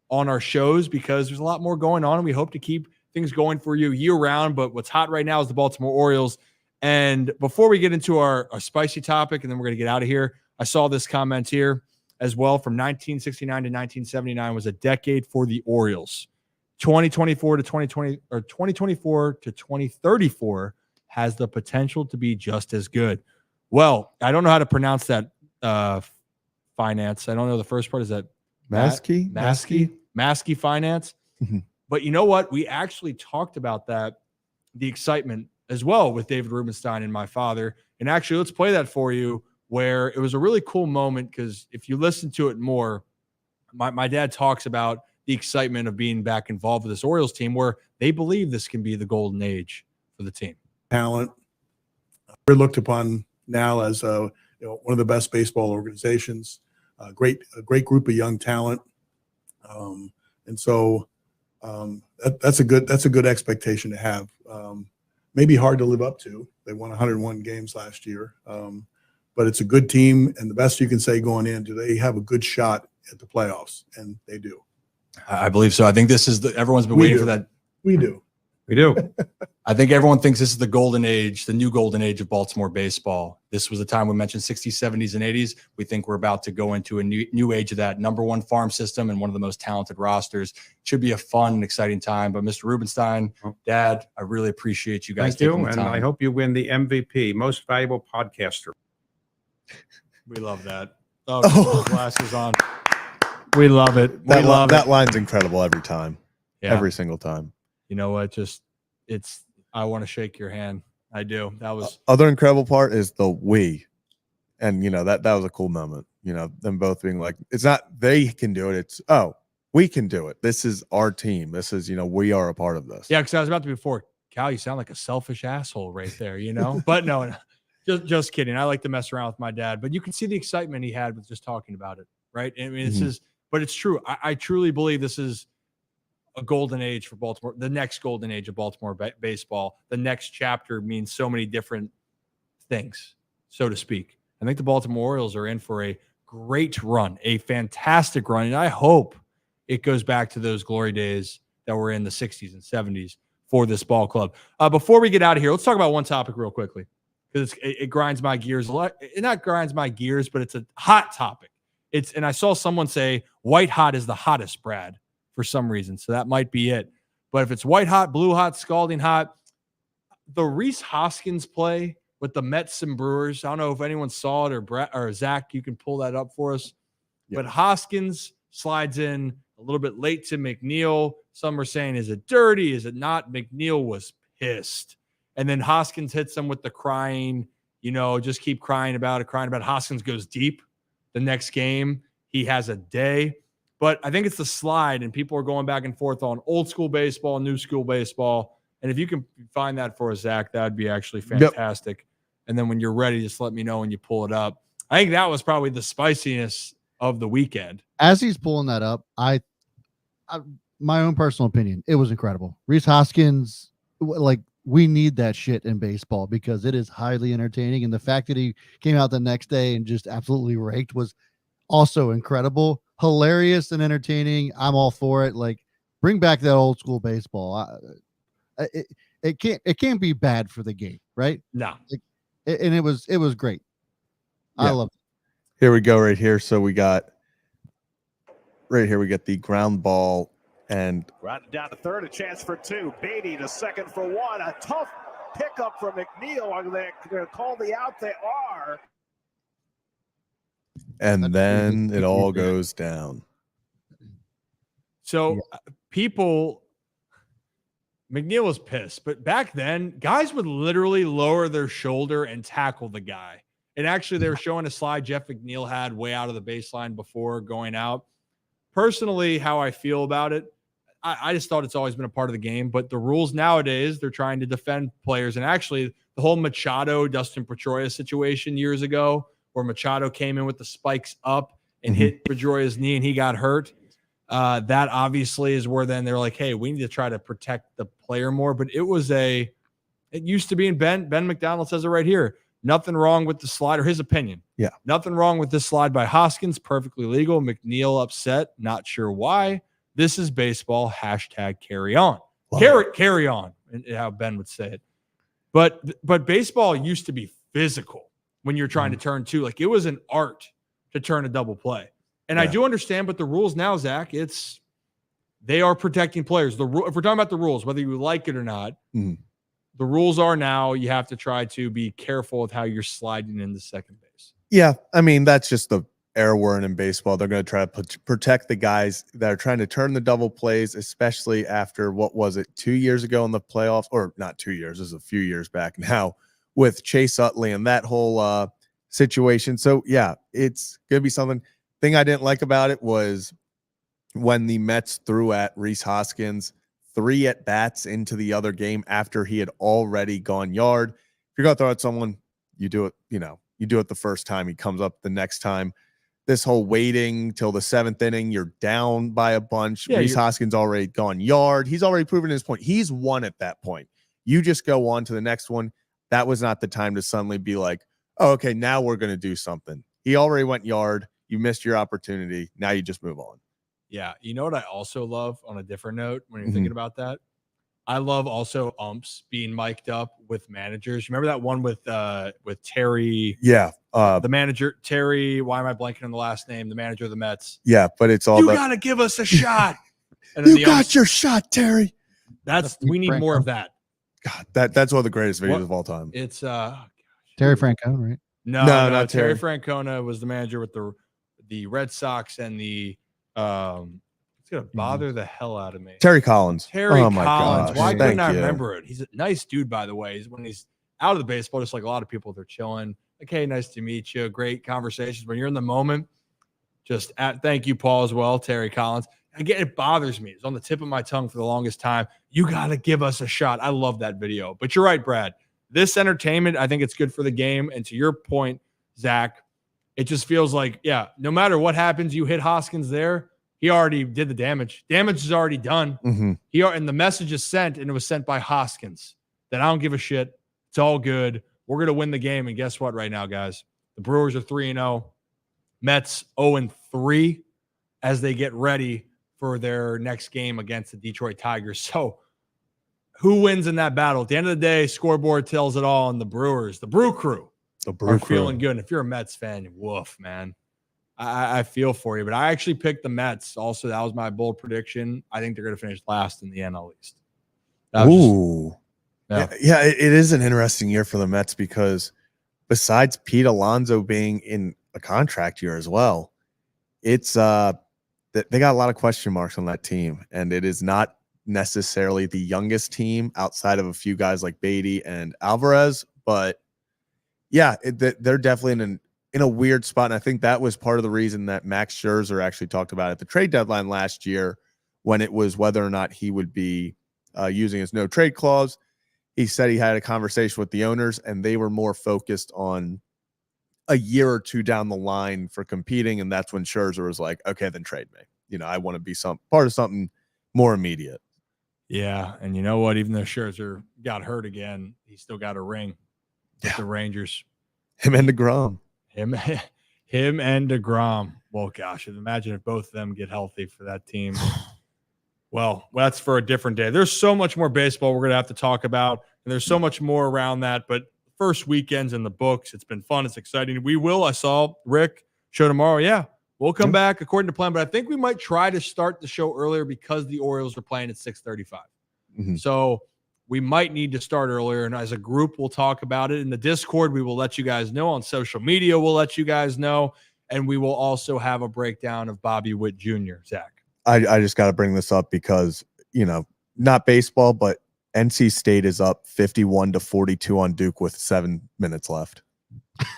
on our shows because there's a lot more going on, and we hope to keep things going for you year round. But what's hot right now is the Baltimore Orioles. And before we get into our spicy topic, and then we're going to get out of here, I saw this comment here as well. From 1969 to 1979 was a decade for the Orioles. 2024 to 2020 or 2024 to 2034 has the potential to be just as good. Well, I don't know how to pronounce that finance. I don't know the first part. Is that Maskey finance? Mm-hmm. But you know what? We actually talked about that, the excitement as well with David Rubenstein and my father. And actually, let's play that for you, where it was a really cool moment because if you listen to it more, my dad talks about the excitement of being back involved with this Orioles team where they believe this can be the golden age for the team. Talent. We're looked upon now as one of the best baseball organizations, a great group of young talent. And so that's a good expectation to have. Maybe hard to live up to. They won 101 games last year. But it's a good team, and the best you can say going in, do they have a good shot at the playoffs? And they do. I believe so. I think this is everyone's been waiting for that. We do. We do. I think everyone thinks this is the golden age, the new golden age of Baltimore baseball. This was the time we mentioned 60s, 70s, and 80s. We think we're about to go into a new age of that. Number one farm system and one of the most talented rosters. Should be a fun and exciting time. But Mr. Rubenstein, Dad, I really appreciate you guys taking the and time. I hope you win the MVP, most valuable podcaster. We love that. Oh, glasses on. We love it. We love that it. line's incredible every time. Yeah. Every single time. You know what? I want to shake your hand. I do. That was other incredible part is the we, and that was a cool moment. Them both being like, it's not they can do it. It's we can do it. This is our team. This is we are a part of this. Yeah, because I was about to before Cal. You sound like a selfish asshole right there. But no, just kidding. I like to mess around with my dad, but you can see the excitement he had with just talking about it, right? I mean, but it's true. I truly believe this is a golden age for Baltimore, the next golden age of Baltimore baseball. The next chapter means so many different things, so to speak. I think the Baltimore Orioles are in for a great run, a fantastic run, and I hope it goes back to those glory days that were in the 60s and 70s for this ball club. Before we get out of here, let's talk about one topic real quickly, because it grinds my gears a lot. It not grinds my gears, but it's a hot topic. And I saw someone say white hot is the hottest, Brad, for some reason. So that might be it. But if it's white hot, blue hot, scalding hot, the Rhys Hoskins play with the Mets and Brewers, I don't know if anyone saw it, or Brett or Zach, you can pull that up for us. Yeah. But Hoskins slides in a little bit late to McNeil. Some are saying, is it dirty? Is it not? McNeil was pissed. And then Hoskins hits him with the crying, just keep crying about it. Hoskins goes deep the next game. He has a day. But I think it's the slide, and people are going back and forth on old school baseball, new school baseball. And if you can find that for us, Zach, that would be actually fantastic. Yep. And then when you're ready, just let me know when you pull it up. I think that was probably the spiciness of the weekend. As he's pulling that up, I my own personal opinion, it was incredible. Rhys Hoskins, we need that shit in baseball because it is highly entertaining. And the fact that he came out the next day and just absolutely raked was also incredible. Hilarious and entertaining. I'm all for it. Bring back that old school baseball. It can't be bad for the game, right? No. And it was great. Yeah. I love it. Here we go right here. So we got the ground ball and riding down to third, a chance for two. Beatty to second for one. A tough pickup from McNeil. Are they going to call the out? They are. And then it all goes down. So McNeil was pissed, but back then guys would literally lower their shoulder and tackle the guy. And actually they were showing a slide Jeff McNeil had way out of the baseline before going out. Personally, how I feel about it, I just thought it's always been a part of the game, but the rules nowadays, they're trying to defend players. And actually the whole Machado, Dustin Pedroia situation years ago, where Machado came in with the spikes up and hit Pedroia's knee and he got hurt. That obviously is where then they're like, hey, we need to try to protect the player more. But it used to be, and Ben McDonald says it right here, nothing wrong with the slide, or his opinion. Yeah. Nothing wrong with this slide by Hoskins. Perfectly legal. McNeil upset. Not sure why. This is baseball. # carry on. Carry on, and how Ben would say it. But baseball used to be physical when you're trying to turn two. It was an art to turn a double play. And I do understand, but the rules now, Zach, they are protecting players. If we're talking about the rules, whether you like it or not, the rules are now you have to try to be careful with how you're sliding into second base. Yeah, I mean, that's just the era we're in baseball. They're going to try to protect the guys that are trying to turn the double plays, especially after, what was it, 2 years ago in the playoffs? Or not 2 years, this is a few years back now, with Chase Utley and that whole situation. So, yeah, it's going to be something. Thing I didn't like about it was when the Mets threw at Rhys Hoskins 3 at-bats into the other game after he had already gone yard. If you're going to throw at someone, you do it, you do it the first time. He comes up the next time. This whole waiting till the 7th inning, you're down by a bunch. Yeah, Rhys Hoskins already gone yard. He's already proven his point. He's won at that point. You just go on to the next one. That was not the time to suddenly be like, oh, okay, now we're going to do something. He already went yard. You missed your opportunity. Now you just move on. Yeah. You know what I also love on a different note when you're thinking about that? I love also umps being mic'd up with managers. Remember that one with Terry? Yeah. The manager, Terry, why am I blanking on the last name? The manager of the Mets. Yeah, but it's all You got to give us a shot. And then you the got umps, your shot, Terry. we need more of that. God, that's one of the greatest videos What? of all time. It's Terry Francone, right? no, not Terry Terry. Francona was the manager with the Red Sox and the it's gonna bother the hell out of me. Terry Collins. Terry Oh my Collins. gosh. Why couldn't Thank I you. remember it? He's a nice dude, by the way. When he's out of the baseball, just like a lot of people, they're chilling. Like, hey, nice to meet you. Great conversations. When you're in the moment, just thank you, Paul, as well. Terry Collins. Again, it bothers me. It's on the tip of my tongue for the longest time. You got to give us a shot. I love that video. But you're right, Brad. This entertainment, I think it's good for the game. And to your point, Zach, it just feels like, yeah, no matter what happens, you hit Hoskins there. He already did the damage. Damage is already done. Mm-hmm. And the message is sent, and it was sent by Hoskins that I don't give a shit. It's all good. We're going to win the game. And guess what right now, guys? The Brewers are 3-0. Mets 0-3 as they get ready for their next game against the Detroit Tigers. So who wins in that battle? At the end of the day, scoreboard tells it all, and the Brewers, the Brew Crew, are feeling good. And if you're a Mets fan, woof, man. I feel for you, but I actually picked the Mets. Also, that was my bold prediction. I think they're going to finish last in the NL East. Ooh. Yeah. Yeah, it is an interesting year for the Mets because besides Pete Alonso being in a contract year as well, it's they got a lot of question marks on that team, and it is not necessarily the youngest team outside of a few guys like Beatty and Alvarez, but yeah, they're definitely in a weird spot. And I think that was part of the reason that Max Scherzer actually talked about at the trade deadline last year when it was whether or not he would be using his no trade clause. He said he had a conversation with the owners and they were more focused on a year or two down the line for competing. And that's when Scherzer was like, okay, then trade me. You know, I want to be part of something more immediate. Yeah. And you know what? Even though Scherzer got hurt again, he still got a ring with the Rangers. Him and DeGrom. Him and DeGrom. Well, gosh, imagine if both of them get healthy for that team. Well, that's for a different day. There's so much more baseball we're going to have to talk about, and there's so much more around that. But first weekend's in the books. It's been fun. It's exciting. I saw Rick show tomorrow. Yeah, we'll come back according to plan, but I think we might try to start the show earlier because the Orioles are playing at 6:35. Mm-hmm. So we might need to start earlier, and as a group, we'll talk about it. In the Discord, we will let you guys know. On social media, we'll let you guys know, and we will also have a breakdown of Bobby Witt Jr., Zach. I just got to bring this up because, you know, not baseball, but NC State is up 51-42 on Duke with 7 minutes left.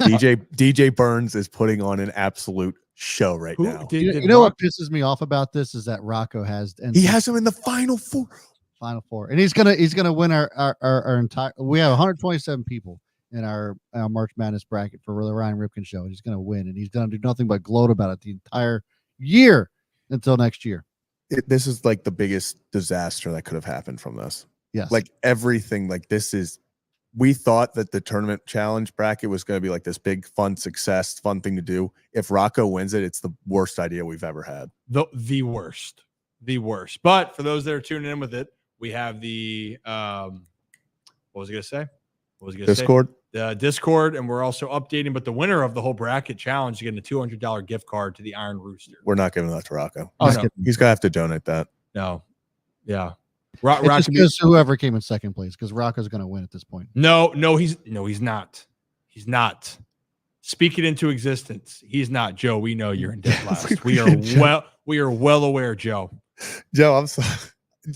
DJ Burns is putting on an absolute show right now. You know what pisses me off about this is that Rocco has he has him in the Final Four, and he's gonna win our entire. We have 127 people in our March Madness bracket for the Ryan Ripken show. He's gonna win, and he's gonna do nothing but gloat about it the entire year until next year. This is like the biggest disaster that could have happened from this. Yes, like everything. Like this is. We thought that the tournament challenge bracket was going to be like this big fun thing to do. If Rocco wins it, it's the worst idea we've ever had. The worst. But for those that are tuning in with it, we have the what was I going to say? Discord. Discord, and we're also updating. But the winner of the whole bracket challenge is getting a $200 gift card to the Iron Rooster. We're not giving that to Rocco. Oh, no. He's going to have to donate that. No. Yeah. It just goes to whoever came in second place because Rocco's going to win at this point. No, he's not. He's not. Speak it into existence. He's not. Joe, we know you're in dead last. We are well aware, Joe. Joe, I'm sorry.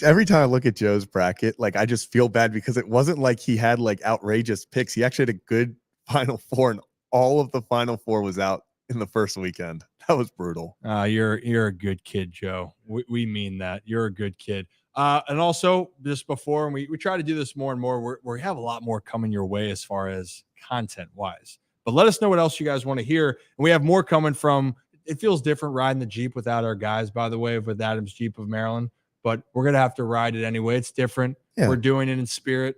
Every time I look at Joe's bracket, like I just feel bad because it wasn't like he had like outrageous picks. He actually had a good Final Four, and all of the Final Four was out in the first weekend. That was brutal. You're a good kid, Joe. We mean that. You're a good kid. And also, just before, and we try to do this more and more, we have a lot more coming your way as far as content-wise. But let us know what else you guys want to hear. And we have more coming from, it feels different riding the Jeep without our guys, by the way, with Adam's Jeep of Maryland. But we're going to have to ride it anyway. It's different. Yeah. We're doing it in spirit.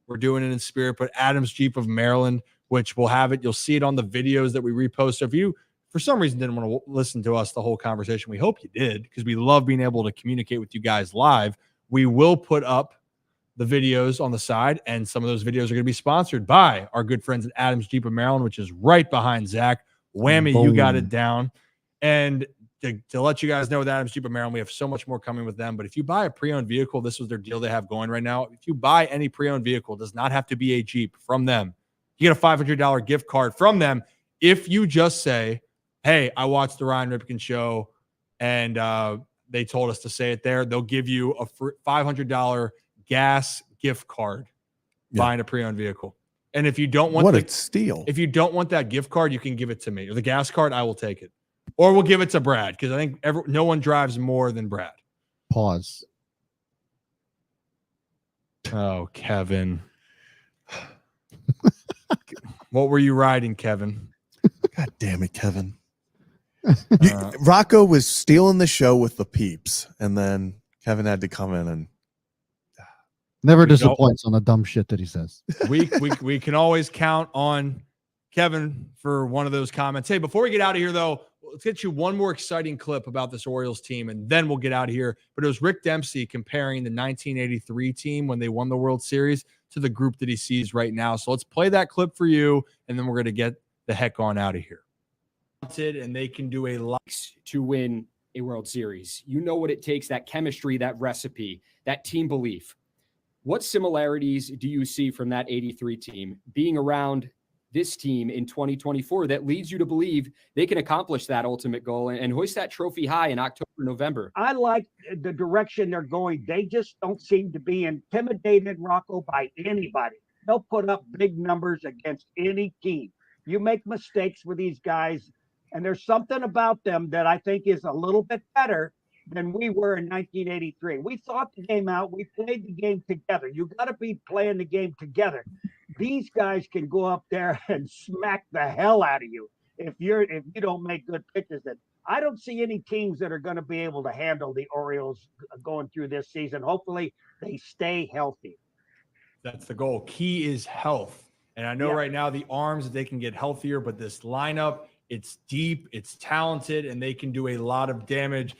But Adam's Jeep of Maryland, which we'll have it. You'll see it on the videos that we repost. So if you, for some reason, didn't want to listen to us the whole conversation, we hope you did because we love being able to communicate with you guys live. We will put up the videos on the side, and some of those videos are going to be sponsored by our good friends at Adams Jeep of Maryland, which is right behind Zach. Whammy, you got it down. And to let you guys know, with Adams Jeep of Maryland, we have so much more coming with them. But if you buy a pre-owned vehicle, this was their deal they have going right now. If you buy any pre-owned vehicle, it does not have to be a Jeep from them. You get a $500 gift card from them if you just say, hey, I watched the Ryan Ripken show, and they told us to say it there. They'll give you a $500 gas gift card buying a pre-owned vehicle. And if you don't want a steal. If you don't want that gift card, you can give it to me. Or the gas card, I will take it. Or we'll give it to Brad, because I think no one drives more than Brad. Pause. Oh, Kevin. What were you riding, Kevin? God damn it, Kevin. Rocco was stealing the show with the peeps, and then Kevin had to come in and never disappoints on the dumb shit that he says. We can always count on Kevin for one of those comments. Hey, before we get out of here, though, let's get you one more exciting clip about this Orioles team, and then we'll get out of here. But it was Rick Dempsey comparing the 1983 team when they won the World Series to the group that he sees right now. So let's play that clip for you, and then we're going to get the heck on out of here. And they can do a lot to win a World Series. You know what it takes, that chemistry, that recipe, that team belief. What similarities do you see from that 83 team being around this team in 2024 that leads you to believe they can accomplish that ultimate goal and hoist that trophy high in October, November? I like the direction they're going. They just don't seem to be intimidated, Rocco, by anybody. They'll put up big numbers against any team. You make mistakes with these guys, and there's something about them that I think is a little bit better than we were in 1983. We thought the game out. We played the game together. You got to be playing the game together. These guys can go up there and smack the hell out of you if you don't make good pitches. And I don't see any teams that are going to be able to handle the Orioles going through this season. Hopefully they stay healthy. That's the goal. Key is health. And I know right now the arms, they can get healthier, but this lineup, it's deep, it's talented, and they can do a lot of damage.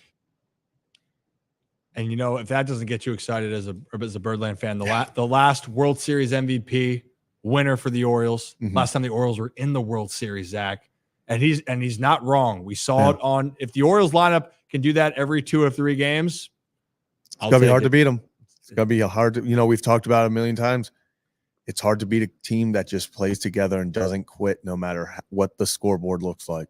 And, you know, if that doesn't get you excited as a Birdland fan, the last World Series MVP winner for the Orioles, last time the Orioles were in the World Series, Zach, and he's not wrong. We saw it on, if the Orioles lineup can do that every 2 or 3 games, it's going to be hard to beat them. It's going to be hard to, we've talked about it a million times. It's hard to beat a team that just plays together and doesn't quit no matter what the scoreboard looks like.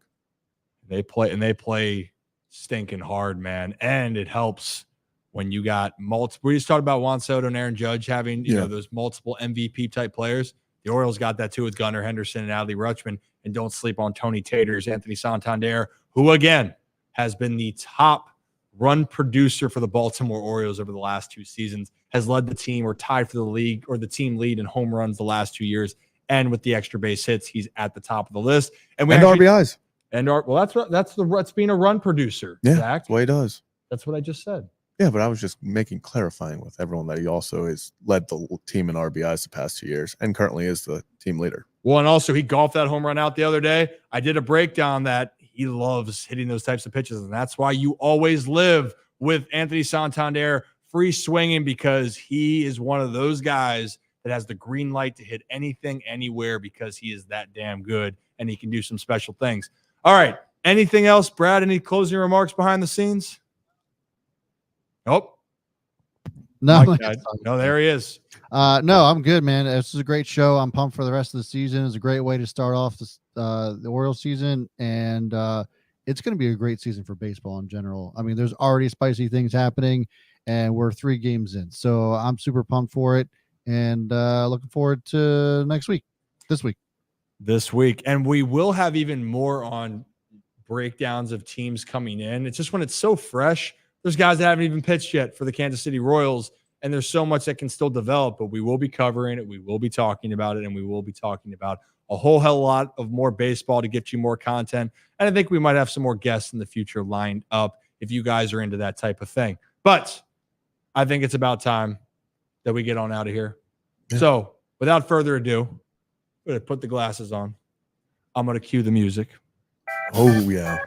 They play stinking hard, man. And it helps when you got multiple. We just talked about Juan Soto and Aaron Judge having, you know, those multiple MVP type players. The Orioles got that too with Gunnar Henderson and Adley Rutschman. And don't sleep on Tony Taters, Anthony Santander, who again has been the top run producer for the Baltimore Orioles over the last 2 seasons, has led the team or tied for the league or the team lead in home runs the last 2 years. And with the extra base hits, he's at the top of the list. And RBIs. That's being a run producer. Yeah, Zach. that's what he does. That's what I just said. Yeah, but I was just clarifying with everyone that he also has led the team in RBIs the past 2 years and currently is the team leader. Well, and also he golfed that home run out the other day. I did a breakdown that he loves hitting those types of pitches, and that's why you always live with Anthony Santander free swinging, because he is one of those guys that has the green light to hit anything, anywhere, because he is that damn good and he can do some special things. All right. Anything else, Brad? Any closing remarks behind the scenes? Nope. No, no, there he is. No, I'm good, man. This is a great show. I'm pumped for the rest of the season. It's a great way to start off the Orioles season, and it's going to be a great season for baseball in general. I mean, there's already spicy things happening, and we're 3 games in, so I'm super pumped for it, and looking forward to this week. And we will have even more on breakdowns of teams coming in. It's just when it's so fresh. There's guys that haven't even pitched yet for the Kansas City Royals, and there's so much that can still develop, but we will be covering it. We will be talking about it, and we will be talking about a whole hell of a lot of more baseball to get you more content. And I think we might have some more guests in the future lined up if you guys are into that type of thing. But I think it's about time that we get on out of here. Yeah. So without further ado, I'm going to put the glasses on. I'm going to cue the music. Oh, yeah.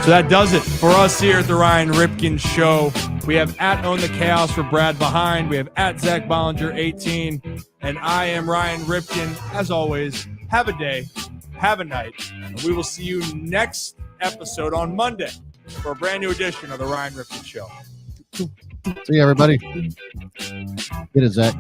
So So that does it for us here at the Ryan Ripken Show. We have at Own the Chaos for Brad Behind. We have at Zach Bollinger 18. And I am Ryan Ripken. As always, have a day, have a night. And we will see you next episode on Monday for a brand new edition of the Ryan Ripken Show. See you, everybody. Get it, Zach.